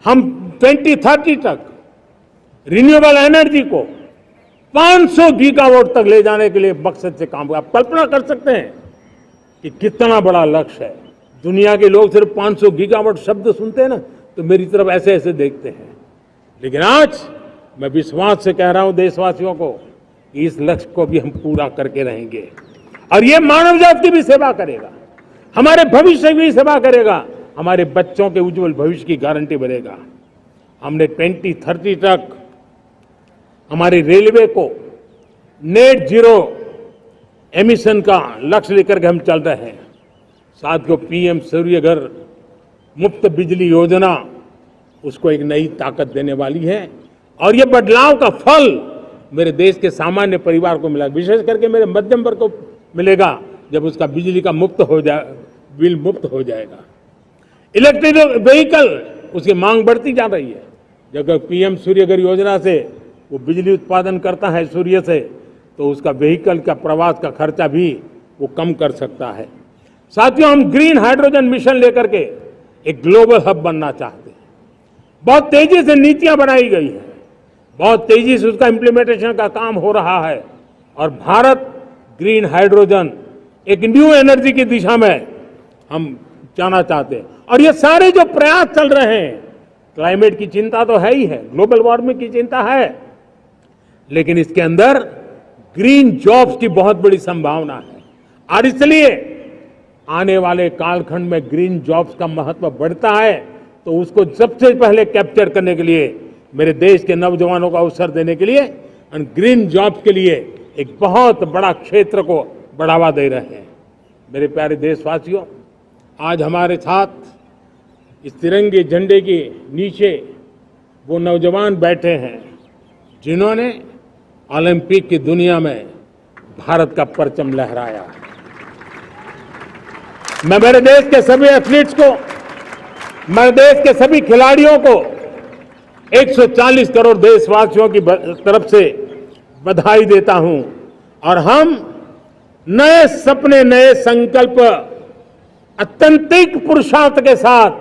हम 2030 तक रिन्यूएबल एनर्जी को 500 गीगावाट तक ले जाने के लिए मकसद से काम। आप कल्पना कर सकते हैं कि कितना बड़ा लक्ष्य है। दुनिया के लोग सिर्फ 500 गीगावाट शब्द सुनते हैं ना, तो मेरी तरफ ऐसे ऐसे देखते हैं। लेकिन आज मैं विश्वास से कह रहा हूं देशवासियों को कि इस लक्ष्य को भी हम पूरा करके रहेंगे और ये मानव जाति की भी सेवा करेगा, हमारे भविष्य की भी सेवा करेगा, हमारे बच्चों के उज्जवल भविष्य की गारंटी बनेगा। हमने 2030 तक हमारी रेलवे को नेट जीरो एमिशन का लक्ष्य लेकर के हम चल रहे हैं। साथियों, पीएम सूर्य घर मुफ्त बिजली योजना उसको एक नई ताकत देने वाली है और ये बदलाव का फल मेरे देश के सामान्य परिवार को मिला, विशेष करके मेरे मध्यम वर्ग को मिलेगा जब उसका बिजली का बिल मुक्त हो जाएगा। इलेक्ट्रिक व्हीकल, उसकी मांग बढ़ती जा रही है। जब पीएम सूर्य घर योजना से वो बिजली उत्पादन करता है सूर्य से, तो उसका व्हीकल का प्रवास का खर्चा भी वो कम कर सकता है। साथियों, हम ग्रीन हाइड्रोजन मिशन लेकर के एक ग्लोबल हब बनना चाहते हैं। बहुत तेजी से नीतियां बनाई गई है, बहुत तेजी से उसका इम्प्लीमेंटेशन का काम हो रहा है और भारत ग्रीन हाइड्रोजन एक न्यू एनर्जी की दिशा में हम जाना चाहते हैं। और ये सारे जो प्रयास चल रहे हैं, क्लाइमेट की चिंता तो है ही है, ग्लोबल वार्मिंग की चिंता है, लेकिन इसके अंदर ग्रीन जॉब्स की बहुत बड़ी संभावना है और इसलिए आने वाले कालखंड में ग्रीन जॉब्स का महत्व बढ़ता है। तो उसको सबसे पहले कैप्चर करने के लिए, मेरे देश के नौजवानों को अवसर देने के लिए और ग्रीन जॉब्स के लिए एक बहुत बड़ा क्षेत्र को बढ़ावा दे रहे हैं। मेरे प्यारे देशवासियों, आज हमारे साथ इस तिरंगे झंडे के नीचे वो नौजवान बैठे हैं जिन्होंने ओलंपिक की दुनिया में भारत का परचम लहराया। मैं मेरे देश के सभी एथलीट्स को, मेरे देश के सभी खिलाड़ियों को 140 करोड़ देशवासियों की तरफ से बधाई देता हूं और हम नए सपने, नए संकल्प, अत्यंतिक पुरुषार्थ के साथ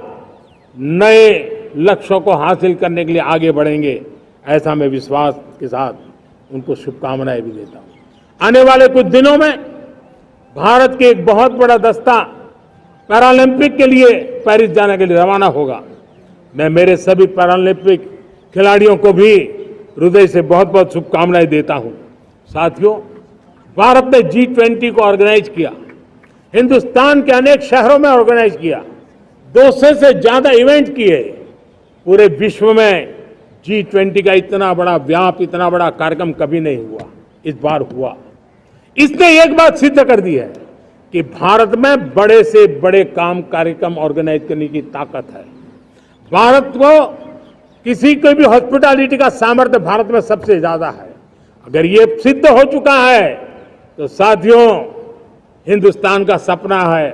नए लक्ष्यों को हासिल करने के लिए आगे बढ़ेंगे। ऐसा मैं विश्वास के साथ उनको शुभकामनाएं भी देता हूं। आने वाले कुछ दिनों में भारत के एक बहुत बड़ा दस्ता पैरालंपिक के लिए पेरिस जाने के लिए रवाना होगा। मैं मेरे सभी पैरालंपिक खिलाड़ियों को भी हृदय से बहुत बहुत शुभकामनाएं देता हूं। साथियों, भारत ने G20 को ऑर्गेनाइज किया, हिंदुस्तान के अनेक शहरों में ऑर्गेनाइज किया, 200 से ज्यादा इवेंट किए। पूरे विश्व में G20 का इतना बड़ा व्याप, इतना बड़ा कार्यक्रम कभी नहीं हुआ, इस बार हुआ। इसने एक बात सिद्ध कर दी है कि भारत में बड़े से बड़े काम, कार्यक्रम ऑर्गेनाइज करने की ताकत है। भारत को किसी को भी हॉस्पिटैलिटी का सामर्थ्य भारत में सबसे ज्यादा है। अगर ये सिद्ध हो चुका है तो साथियों, हिंदुस्तान का सपना है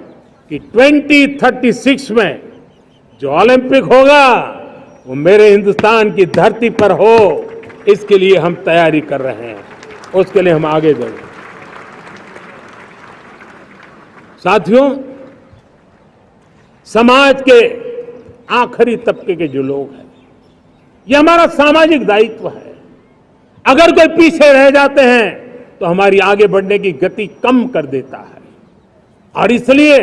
कि 2036 में जो ओलंपिक होगा वो मेरे हिंदुस्तान की धरती पर हो। इसके लिए हम तैयारी कर रहे हैं, उसके लिए हम आगे बढ़ेंगे। साथियों, समाज के आखिरी तबके के जो लोग हैं, ये हमारा सामाजिक दायित्व है। अगर कोई पीछे रह जाते हैं तो हमारी आगे बढ़ने की गति कम कर देता है, और इसलिए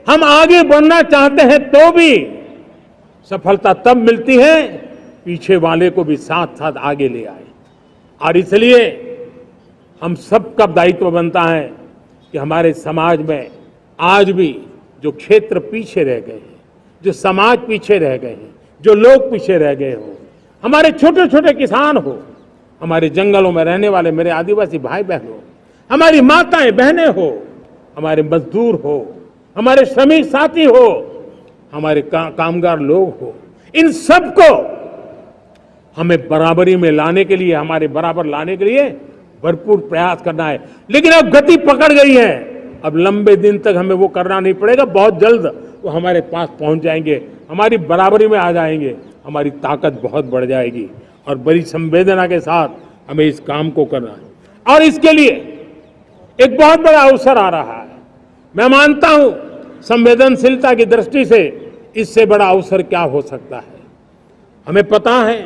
हम आगे बढ़ना चाहते हैं तो भी सफलता तब मिलती है पीछे वाले को भी साथ साथ आगे ले आए। और इसलिए हम सबका दायित्व बनता है कि हमारे समाज में आज भी जो क्षेत्र पीछे रह गए हैं, जो समाज पीछे रह गए हैं, जो लोग पीछे रह गए हो, हमारे छोटे छोटे किसान हो, हमारे जंगलों में रहने वाले मेरे आदिवासी भाई बहन हो, हमारी माताएं बहनें हो, हमारे मजदूर हो, हमारे श्रमिक साथी हो, हमारे कामगार लोग हो, इन सबको हमें बराबरी में लाने के लिए, हमारे बराबर लाने के लिए भरपूर प्रयास करना है। लेकिन अब गति पकड़ गई है, अब लंबे दिन तक हमें वो करना नहीं पड़ेगा। बहुत जल्द वो हमारे पास पहुंच जाएंगे, हमारी बराबरी में आ जाएंगे, हमारी ताकत बहुत बढ़ जाएगी, और बड़ी संवेदना के साथ हमें इस काम को करना है। और इसके लिए एक बहुत बड़ा अवसर आ रहा है। मैं मानता हूं संवेदनशीलता की दृष्टि से इससे बड़ा अवसर क्या हो सकता है। हमें पता है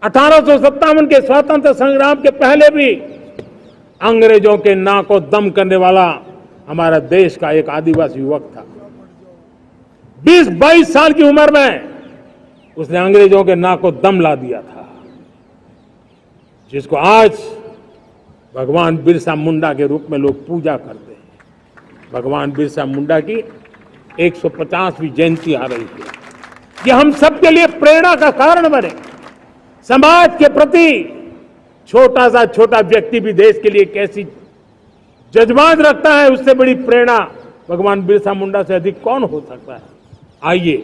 1857 के स्वतंत्र संग्राम के पहले भी अंग्रेजों के नाक को दम करने वाला हमारा देश का एक आदिवासी युवक था। 20-22 साल की उम्र में उसने अंग्रेजों के नाक को दम ला दिया था, जिसको आज भगवान बिरसा मुंडा के रूप में लोग पूजा करते हैं। भगवान बिरसा मुंडा की 150वीं जयंती आ रही है। ये हम सबके लिए प्रेरणा का कारण बने। समाज के प्रति छोटा सा छोटा व्यक्ति भी देश के लिए कैसी जज्बात रखता है, उससे बड़ी प्रेरणा भगवान बिरसा मुंडा से अधिक कौन हो सकता है। आइए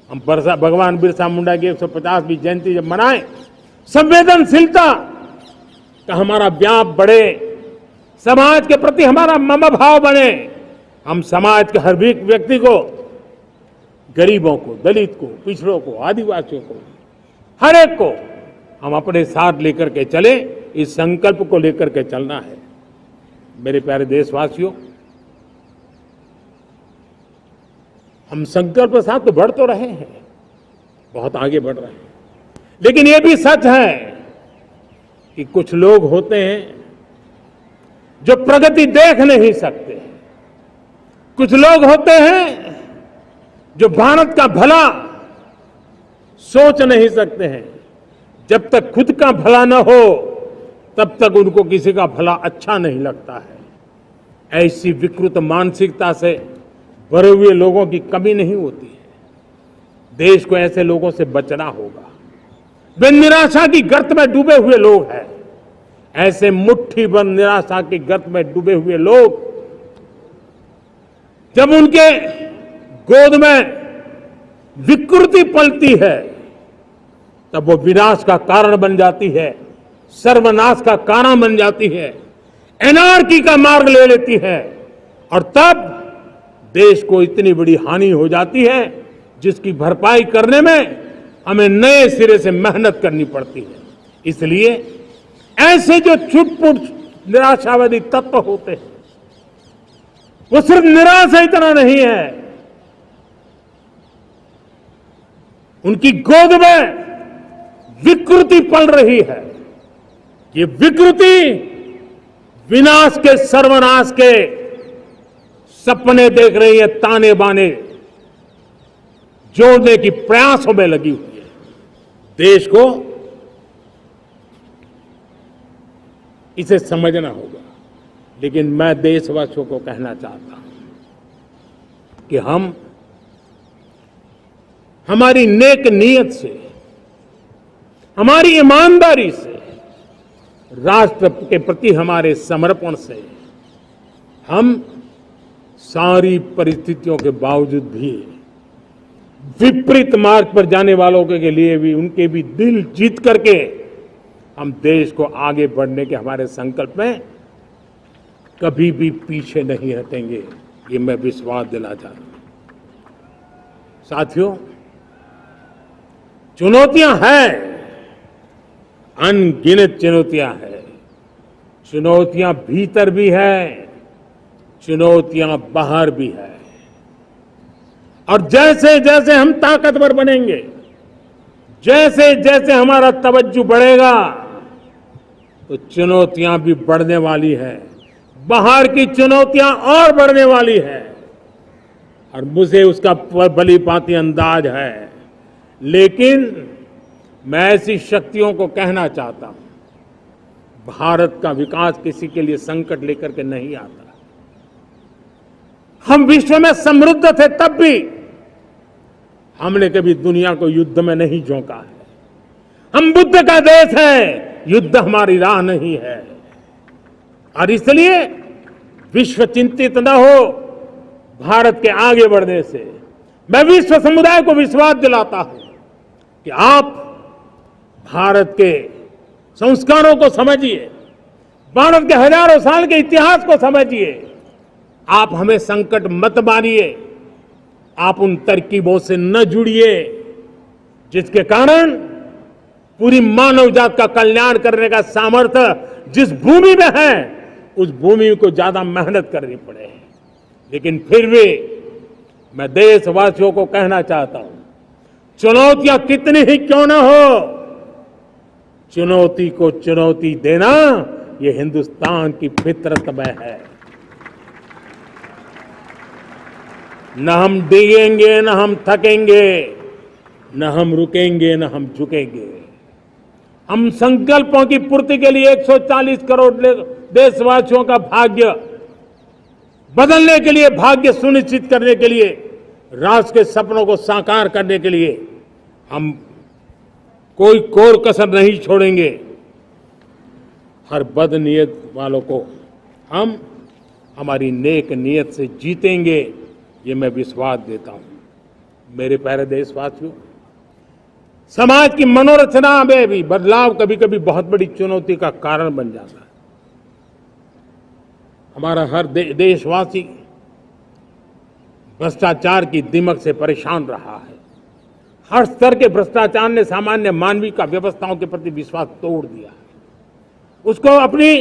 हम भगवान बिरसा मुंडा की 150वीं जयंती जब मनाएं, संवेदनशीलता का हमारा व्याप बढ़े, समाज के प्रति हमारा ममभाव बने। हम समाज के हर व्यक्ति को, गरीबों को, दलित को, पिछड़ों को, आदिवासियों को, हर एक को हम अपने साथ लेकर के चले। इस संकल्प को लेकर के चलना है। मेरे प्यारे देशवासियों, हम संकल्प के साथ तो बढ़ तो रहे हैं, बहुत आगे बढ़ रहे हैं, लेकिन ये भी सच है कि कुछ लोग होते हैं जो प्रगति देख नहीं सकते। कुछ लोग होते हैं जो भारत का भला सोच नहीं सकते हैं। जब तक खुद का भला न हो तब तक उनको किसी का भला अच्छा नहीं लगता है। ऐसी विकृत मानसिकता से भरे हुए लोगों की कमी नहीं होती है। देश को ऐसे लोगों से बचना होगा। वे निराशा की गर्त में डूबे हुए लोग हैं। ऐसे मुट्ठी भर निराशा की गर्त में डूबे हुए लोग, जब उनके गोद में विकृति पलती है तब वो विनाश का कारण बन जाती है, सर्वनाश का कारण बन जाती है, एनार्की का मार्ग ले लेती है, और तब देश को इतनी बड़ी हानि हो जाती है जिसकी भरपाई करने में हमें नए सिरे से मेहनत करनी पड़ती है। इसलिए ऐसे जो छुटपुट निराशावादी तत्व होते हैं, वो सिर्फ निराशा इतना नहीं है, उनकी गोद में विकृति पल रही है। ये विकृति विनाश के, सर्वनाश के सपने देख रही है, ताने बाने जोड़ने की प्रयासों में लगी हुई है। देश को इसे समझना होगा। लेकिन मैं देशवासियों को कहना चाहता हूं कि हम हमारी नेक नीयत से, हमारी ईमानदारी से, राष्ट्र के प्रति हमारे समर्पण से हम सारी परिस्थितियों के बावजूद भी विपरीत मार्ग पर जाने वालों के लिए भी उनके भी दिल जीत करके हम देश को आगे बढ़ने के हमारे संकल्प में कभी भी पीछे नहीं हटेंगे, ये मैं विश्वास दिला चाहता हूं। साथियों, चुनौतियां हैं, अनगिनत चुनौतियां हैं। चुनौतियां भीतर भी है, चुनौतियां बाहर भी है। और जैसे जैसे हम ताकतवर बनेंगे, जैसे जैसे हमारा तवज्जो बढ़ेगा, तो चुनौतियां भी बढ़ने वाली है, बाहर की चुनौतियां और बढ़ने वाली है। और मुझे उसका भली भांति अंदाज है। लेकिन मैं ऐसी शक्तियों को कहना चाहता हूं, भारत का विकास किसी के लिए संकट लेकर के नहीं आता। हम विश्व में समृद्ध थे, तब भी हमने कभी दुनिया को युद्ध में नहीं झोंका है। हम बुद्ध का देश है, युद्ध हमारी राह नहीं है। और इसलिए विश्व चिंतित न हो भारत के आगे बढ़ने से। मैं विश्व समुदाय को विश्वास दिलाता हूं कि आप भारत के संस्कारों को समझिए, भारत के हजारों साल के इतिहास को समझिए। आप हमें संकट मत मानिए, आप उन तरकीबों से न जुड़िए जिसके कारण पूरी मानव जात का कल्याण करने का सामर्थ्य जिस भूमि में है, उस भूमि को ज्यादा मेहनत करनी पड़े। लेकिन फिर भी मैं देशवासियों को कहना चाहता हूं, चुनौतियां कितनी ही क्यों ना हो, चुनौती को चुनौती देना ये हिंदुस्तान की फितरत में है। न हम डिगेंगे, न हम थकेंगे, न हम रुकेंगे, न हम झुकेंगे। हम संकल्पों की पूर्ति के लिए 140 करोड़ देशवासियों का भाग्य बदलने के लिए, भाग्य सुनिश्चित करने के लिए, राष्ट्र के सपनों को साकार करने के लिए हम कोई कोर कसर नहीं छोड़ेंगे। हर बदनीयत वालों को हम हमारी नेक नीयत से जीतेंगे, ये मैं विश्वास देता हूं। मेरे प्यारे देशवासियों, समाज की मनोरचना में भी बदलाव कभी कभी बहुत बड़ी चुनौती का कारण बन जाता है। हमारा हर देशवासी भ्रष्टाचार की दिमक से परेशान रहा है। हर स्तर के भ्रष्टाचार ने सामान्य मानवीय का व्यवस्थाओं के प्रति विश्वास तोड़ दिया है। उसको अपनी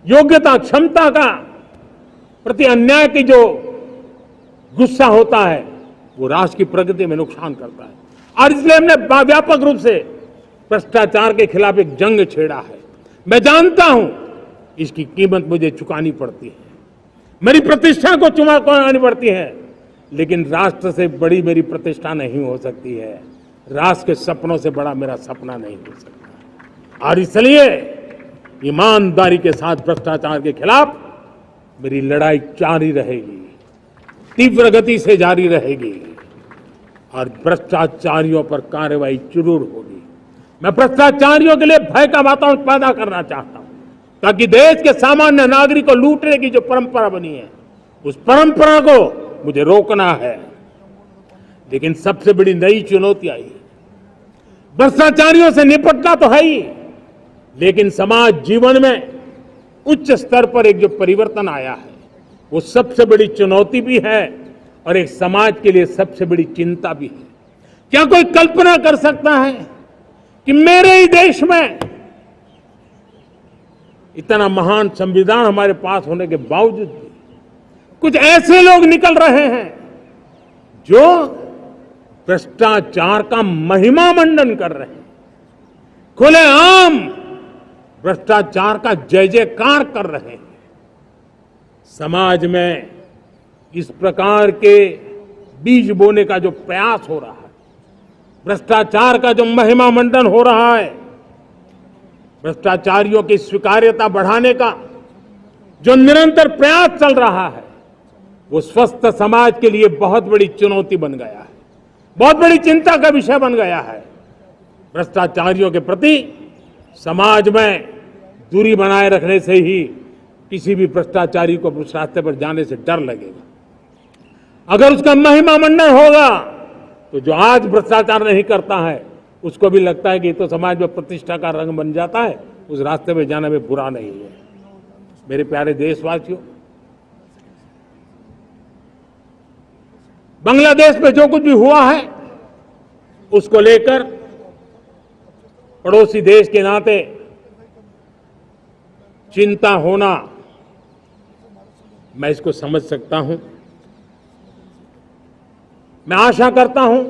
योग्यता, क्षमता का प्रति अन्याय की जो गुस्सा होता है, वो राष्ट्र की प्रगति में नुकसान करता है। और इसलिए हमने व्यापक रूप से भ्रष्टाचार के खिलाफ एक जंग छेड़ा है। मैं जानता हूं इसकी कीमत मुझे चुकानी पड़ती है, मेरी प्रतिष्ठा को चुकानी पड़ती है, लेकिन राष्ट्र से बड़ी मेरी प्रतिष्ठा नहीं हो सकती है, राष्ट्र के सपनों से बड़ा मेरा सपना नहीं हो सकता। और इसलिए ईमानदारी के साथ भ्रष्टाचार के खिलाफ मेरी लड़ाई जारी रहेगी, तीव्र गति से जारी रहेगी और भ्रष्टाचारियों पर कार्रवाई जरूर होगी। मैं भ्रष्टाचारियों के लिए भय का वातावरण पैदा करना चाहता हूं, ताकि देश के सामान्य नागरिक को लूटने की जो परंपरा बनी है, उस परंपरा को मुझे रोकना है। लेकिन सबसे बड़ी नई चुनौती आई है। भ्रष्टाचारियों से निपटना तो है ही, लेकिन समाज जीवन में उच्च स्तर पर एक जो परिवर्तन आया है, वो सबसे बड़ी चुनौती भी है और एक समाज के लिए सबसे बड़ी चिंता भी है। क्या कोई कल्पना कर सकता है कि मेरे ही देश में इतना महान संविधान हमारे पास होने के बावजूद भी कुछ ऐसे लोग निकल रहे हैं जो भ्रष्टाचार का महिमा मंडन कर रहे हैं, खुलेआम भ्रष्टाचार का जय जयकार कर रहे हैं। समाज में इस प्रकार के बीज बोने का जो प्रयास हो रहा है, भ्रष्टाचार का जो महिमा मंडन हो रहा है, भ्रष्टाचारियों की स्वीकार्यता बढ़ाने का जो निरंतर प्रयास चल रहा है, वो स्वस्थ समाज के लिए बहुत बड़ी चुनौती बन गया है, बहुत बड़ी चिंता का विषय बन गया है। भ्रष्टाचारियों के प्रति समाज में दूरी बनाए रखने से ही किसी भी भ्रष्टाचारी को उस रास्ते पर जाने से डर लगेगा। अगर उसका महिमा मंडन होगा तो जो आज भ्रष्टाचार नहीं करता है उसको भी लगता है कि ये तो समाज में प्रतिष्ठा का रंग बन जाता है, उस रास्ते में जाने में बुरा नहीं है। मेरे प्यारे देशवासियों, बांग्लादेश में जो कुछ भी हुआ है उसको लेकर पड़ोसी देश के नाते चिंता होना, मैं इसको समझ सकता हूं। मैं आशा करता हूं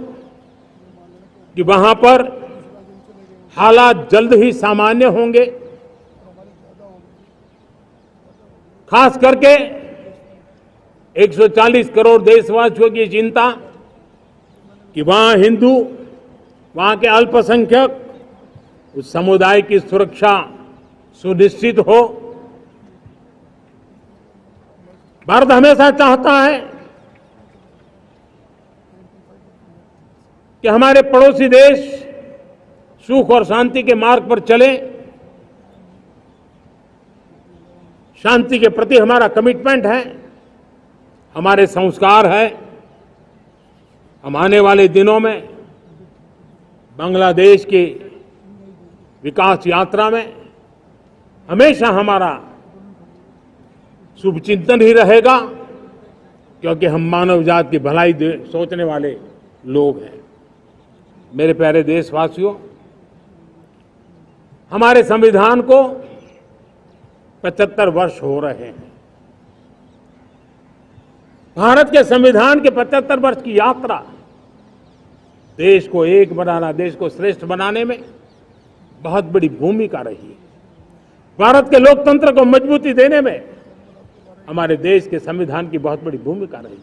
कि वहां पर हालात जल्द ही सामान्य होंगे। खास करके 140 करोड़ देशवासियों की चिंता कि वहां हिंदू, वहां के अल्पसंख्यक, उस समुदाय की सुरक्षा सुनिश्चित हो। भारत हमेशा चाहता है कि हमारे पड़ोसी देश सुख और शांति के मार्ग पर चले। शांति के प्रति हमारा कमिटमेंट है, हमारे संस्कार है। हम आने वाले दिनों में बांग्लादेश की विकास यात्रा में हमेशा हमारा शुभचिंतन ही रहेगा, क्योंकि हम मानव जाति की भलाई सोचने वाले लोग हैं। मेरे प्यारे देशवासियों, हमारे संविधान को 75 वर्ष हो रहे हैं। भारत के संविधान के 75 वर्ष की यात्रा देश को एक बनाना, देश को श्रेष्ठ बनाने में बहुत बड़ी भूमिका रही है। भारत के लोकतंत्र को मजबूती देने में हमारे देश के संविधान की बहुत बड़ी भूमिका रही।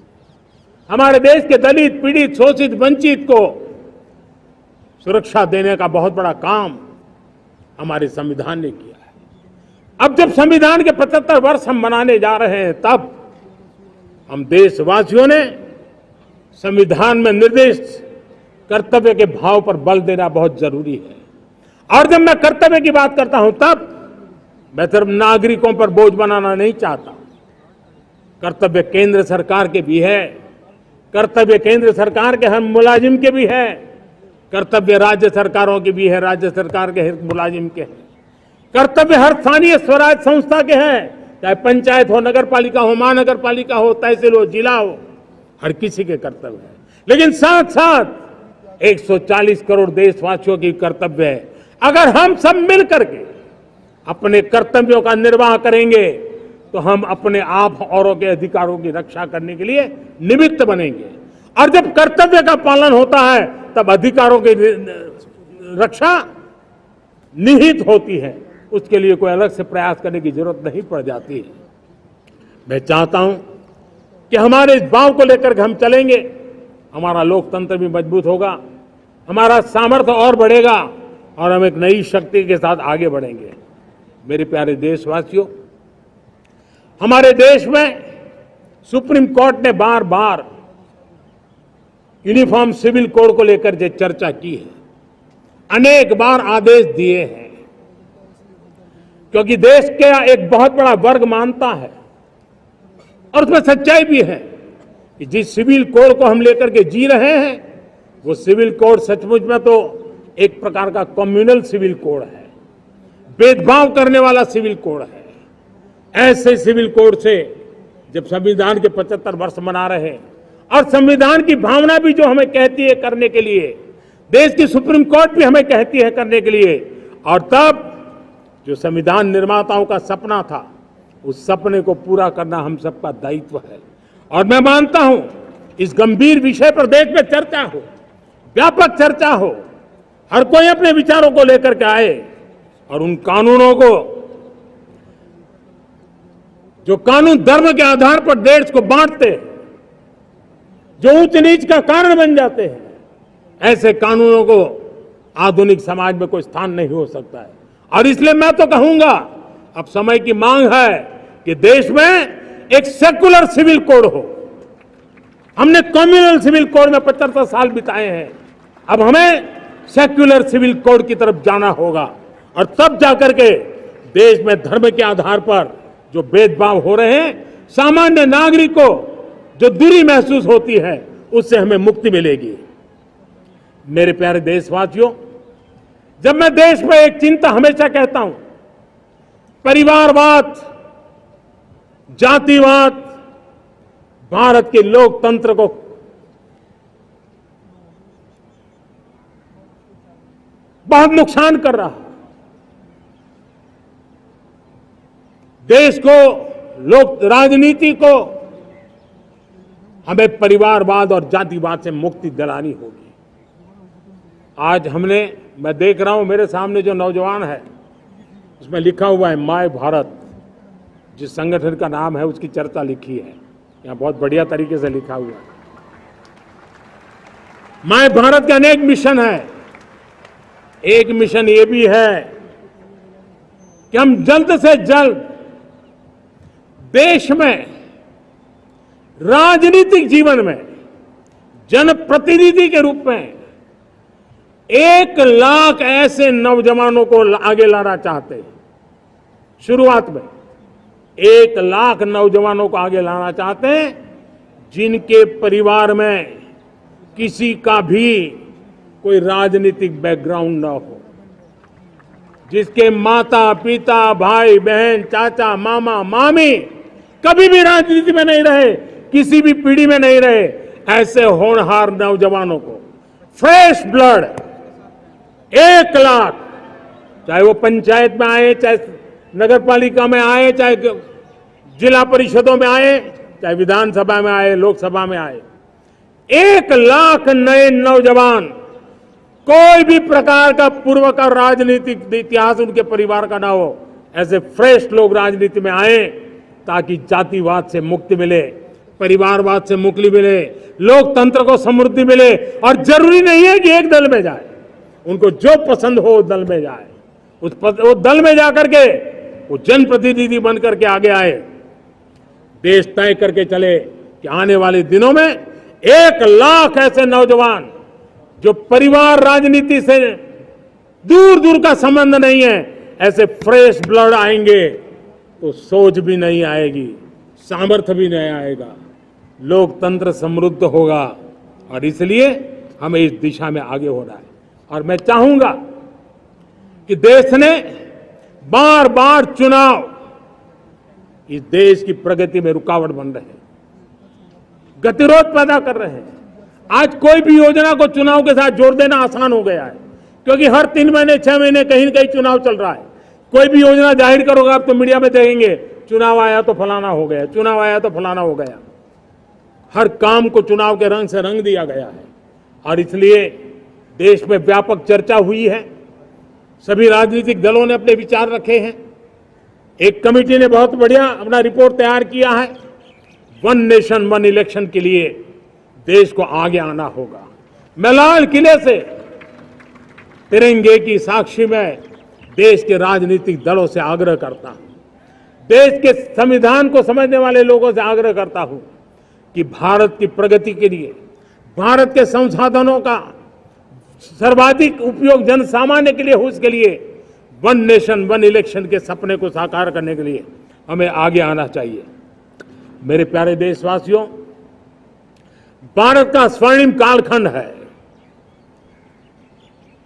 हमारे देश के दलित, पीड़ित, शोषित, वंचित को सुरक्षा देने का बहुत बड़ा काम हमारे संविधान ने किया है। अब जब संविधान के 75 वर्ष हम मनाने जा रहे हैं, तब हम देशवासियों ने संविधान में निर्दिष्ट कर्तव्य के भाव पर बल देना बहुत जरूरी है। और जब मैं कर्तव्य की बात करता हूं, तब मैं सिर्फ नागरिकों पर बोझ बनाना नहीं चाहता। कर्तव्य केंद्र सरकार के भी है, कर्तव्य केंद्र सरकार के हर मुलाजिम के भी है, कर्तव्य राज्य सरकारों के भी है, राज्य सरकार के हर मुलाजिम के हैं, कर्तव्य हर स्थानीय स्वराज संस्था के हैं, चाहे पंचायत हो, नगर पालिका हो, महानगर पालिका हो, तहसील हो, जिला हो, हर किसी के कर्तव्य है। लेकिन साथ साथ 140 करोड़ देशवासियों की कर्तव्य है। अगर हम सब मिल करके अपने कर्तव्यों का निर्वाह करेंगे तो हम अपने आप औरों के अधिकारों की रक्षा करने के लिए निमित्त बनेंगे। और जब कर्तव्य का पालन होता है तब अधिकारों की रक्षा निहित होती है, उसके लिए कोई अलग से प्रयास करने की जरूरत नहीं पड़ जाती है। मैं चाहता हूं कि हमारे इस भाव को लेकर के हम चलेंगे, हमारा लोकतंत्र भी मजबूत होगा, हमारा सामर्थ्य और बढ़ेगा और हम एक नई शक्ति के साथ आगे बढ़ेंगे। मेरे प्यारे देशवासियों, हमारे देश में सुप्रीम कोर्ट ने बार बार यूनिफॉर्म सिविल कोड को लेकर जो चर्चा की है, अनेक बार आदेश दिए हैं, क्योंकि देश का एक बहुत बड़ा वर्ग मानता है और उसमें सच्चाई भी है कि जिस सिविल कोड को हम लेकर के जी रहे हैं, वो सिविल कोड सचमुच में तो एक प्रकार का कम्युनल सिविल कोड है, भेदभाव करने वाला सिविल कोड है। ऐसे सिविल कोड से जब संविधान के 75 वर्ष मना रहे हैं और संविधान की भावना भी जो हमें कहती है करने के लिए, देश की सुप्रीम कोर्ट भी हमें कहती है करने के लिए, और तब जो संविधान निर्माताओं का सपना था, उस सपने को पूरा करना हम सबका दायित्व है। और मैं मानता हूं इस गंभीर विषय पर देश में चर्चा हो, व्यापक चर्चा हो, हर कोई अपने विचारों को लेकर के आए और उन कानूनों को, जो कानून धर्म के आधार पर देश को बांटते, जो ऊंच नीच का कारण बन जाते हैं, ऐसे कानूनों को आधुनिक समाज में कोई स्थान नहीं हो सकता है। और इसलिए मैं तो कहूंगा, अब समय की मांग है कि देश में एक सेकुलर सिविल कोड हो। हमने कम्युनल सिविल कोड में 75 साल बिताए हैं, अब हमें सेक्युलर सिविल कोड की तरफ जाना होगा और तब जाकर के देश में धर्म के आधार पर जो भेदभाव हो रहे हैं, सामान्य नागरिक को जो दूरी महसूस होती है, उससे हमें मुक्ति मिलेगी। मेरे प्यारे देशवासियों, जब मैं देश में एक चिंता हमेशा कहता हूं, परिवारवाद, जातिवाद भारत के लोकतंत्र को बहुत नुकसान कर रहा है। देश को, लोक राजनीति को हमें परिवारवाद और जातिवाद से मुक्ति दिलानी होगी। आज मैं देख रहा हूं मेरे सामने जो नौजवान है, उसमें लिखा हुआ है माय भारत, जिस संगठन का नाम है उसकी चर्चा लिखी है, यहां बहुत बढ़िया तरीके से लिखा हुआ है। माय भारत के अनेक मिशन है। एक मिशन ये भी है कि हम जल्द से जल्द देश में राजनीतिक जीवन में जनप्रतिनिधि के रूप में 1 लाख ऐसे नौजवानों को आगे लाना चाहते हैं। शुरुआत में 1 लाख नौजवानों को आगे लाना चाहते हैं, जिनके परिवार में किसी का भी कोई राजनीतिक बैकग्राउंड न हो, जिसके माता पिता भाई बहन चाचा मामा मामी कभी भी राजनीति में नहीं रहे, किसी भी पीढ़ी में नहीं रहे, ऐसे होनहार नौजवानों को फ्रेश ब्लड 1 लाख, चाहे वो पंचायत में आए, चाहे नगर पालिका में आए, चाहे जिला परिषदों में आए, चाहे विधानसभा में आए, लोकसभा में आए, 1 लाख नए नौजवान, कोई भी प्रकार का पूर्व का राजनीतिक इतिहास उनके परिवार का ना हो, ऐसे फ्रेश लोग राजनीति में आए, ताकि जातिवाद से मुक्ति मिले, परिवारवाद से मुक्ति मिले, लोकतंत्र को समृद्धि मिले। और जरूरी नहीं है कि एक दल में जाए, उनको जो पसंद हो दल में जाए, वो दल में जाकर के वो जनप्रतिनिधि बनकर के आगे आए। देश तय करके चले कि आने वाले दिनों में 1 लाख ऐसे नौजवान जो परिवार राजनीति से दूर दूर का संबंध नहीं है, ऐसे फ्रेश ब्लड आएंगे तो सोच भी नहीं आएगी, सामर्थ्य भी नहीं आएगा, लोकतंत्र समृद्ध होगा। और इसलिए हमें इस दिशा में आगे होना है। और मैं चाहूंगा कि देश ने बार बार चुनाव इस देश की प्रगति में रुकावट बन रहे हैं, गतिरोध पैदा कर रहे हैं। आज कोई भी योजना को चुनाव के साथ जोड़ देना आसान हो गया है, क्योंकि हर 3 महीने 6 महीने कहीं न कहीं चुनाव चल रहा है। कोई भी योजना जाहिर करोगे आप तो मीडिया में देखेंगे, चुनाव आया तो फलाना हो गया, चुनाव आया तो फलाना हो गया। हर काम को चुनाव के रंग से रंग दिया गया है। और इसलिए देश में व्यापक चर्चा हुई है, सभी राजनीतिक दलों ने अपने विचार रखे हैं। एक कमेटी ने बहुत बढ़िया अपना रिपोर्ट तैयार किया है। 1 नेशन 1 इलेक्शन के लिए देश को आगे आना होगा। मैं लाल किले से तिरंगे की साक्षी में देश के राजनीतिक दलों से आग्रह करता हूं, देश के संविधान को समझने वाले लोगों से आग्रह करता हूं कि भारत की प्रगति के लिए, भारत के संसाधनों का सर्वाधिक उपयोग जन सामान्य के लिए हो, उसके लिए 1 नेशन 1 इलेक्शन के सपने को साकार करने के लिए हमें आगे आना चाहिए। मेरे प्यारे देशवासियों, भारत का स्वर्णिम कालखंड है।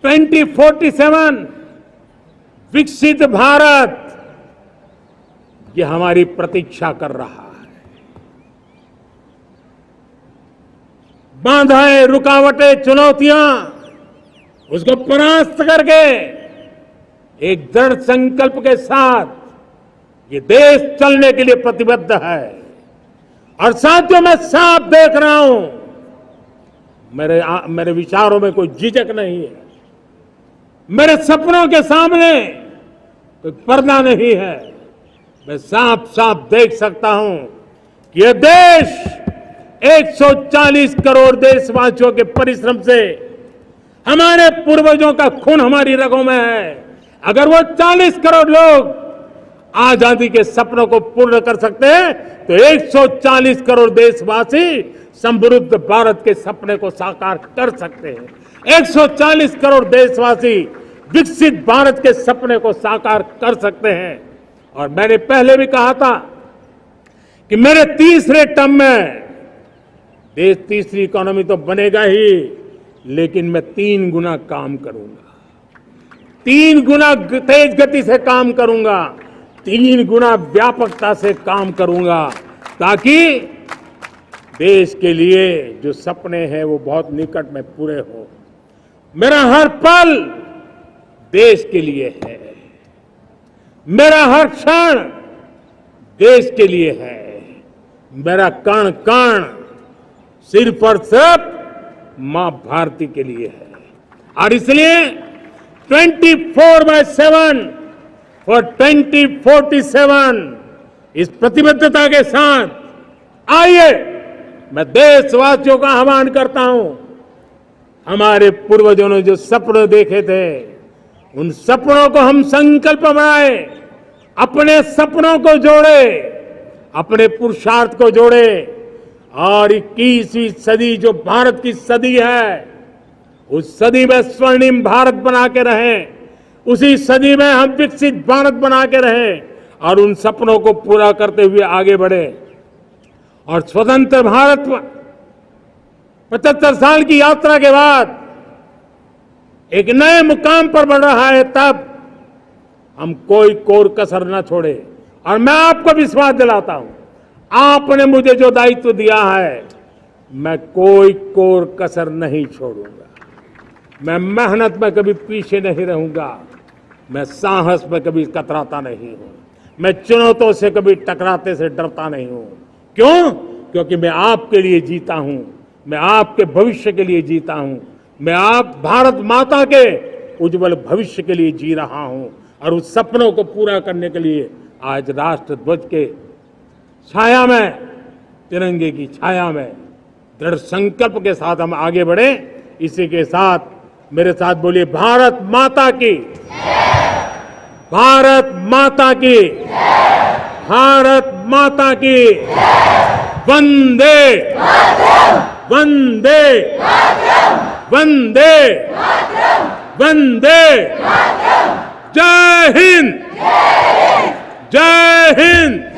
2047 विकसित भारत, ये हमारी प्रतीक्षा कर रहा है। बाधाएं, रुकावटें, चुनौतियां, उसको परास्त करके एक दृढ़ संकल्प के साथ ये देश चलने के लिए प्रतिबद्ध है। और साथियों, मैं साफ देख रहा हूं, मेरे विचारों में कोई झिझक नहीं है, मेरे सपनों के सामने कोई पर्दा नहीं है। मैं साफ साफ देख सकता हूं कि यह देश 140 करोड़ देशवासियों के परिश्रम से, हमारे पूर्वजों का खून हमारी रगों में है, अगर वो 40 करोड़ लोग आजादी के सपनों को पूर्ण कर सकते हैं तो 140 करोड़ देशवासी समृद्ध भारत के सपने को साकार कर सकते हैं। 140 करोड़ देशवासी विकसित भारत के सपने को साकार कर सकते हैं। और मैंने पहले भी कहा था कि मेरे तीसरे टर्म में देश तीसरी इकोनॉमी तो बनेगा ही, लेकिन मैं 3 गुना काम करूंगा, 3 गुना तेज गति से काम करूंगा, 3 गुना व्यापकता से काम करूंगा, ताकि देश के लिए जो सपने हैं वो बहुत निकट में पूरे हो। मेरा हर पल देश के लिए है, मेरा हर क्षण देश के लिए है, मेरा कण कण सिर्फ और सिर्फ मां भारती के लिए है। और इसलिए 24/7 और 2047 इस प्रतिबद्धता के साथ आइए मैं देशवासियों का आह्वान करता हूं। हमारे पूर्वजों ने जो सपने देखे थे उन सपनों को हम संकल्प बनाए, अपने सपनों को जोड़े, अपने पुरुषार्थ को जोड़े और 21वीं सदी जो भारत की सदी है उस सदी में स्वर्णिम भारत बना के रहें, उसी सदी में हम विकसित भारत बना के रहें और उन सपनों को पूरा करते हुए आगे बढ़े। और स्वतंत्र भारत 75 साल की यात्रा के बाद एक नए मुकाम पर बढ़ रहा है, तब हम कोई कोर कसर न छोड़े। और मैं आपको विश्वास दिलाता हूं, आपने मुझे जो दायित्व दिया है मैं कोई कोर कसर नहीं छोड़ूंगा। मैं मेहनत में कभी पीछे नहीं रहूंगा, मैं साहस में कभी कतराता नहीं हूं, मैं चुनौतियों से कभी टकराते से डरता नहीं हूं। क्यों? क्योंकि मैं आपके लिए जीता हूं, मैं आपके भविष्य के लिए जीता हूं, मैं आप भारत माता के उज्जवल भविष्य के लिए जी रहा हूं। और उस सपनों को पूरा करने के लिए आज राष्ट्र ध्वज के छाया में, तिरंगे की छाया में दृढ़ संकल्प के साथ हम आगे बढ़े। इसी के साथ मेरे साथ बोलिए, भारत माता की, भारत माता की, भारत माता की, वंदे वंदे वंदे वंदे। जय हिंद, जय हिंद।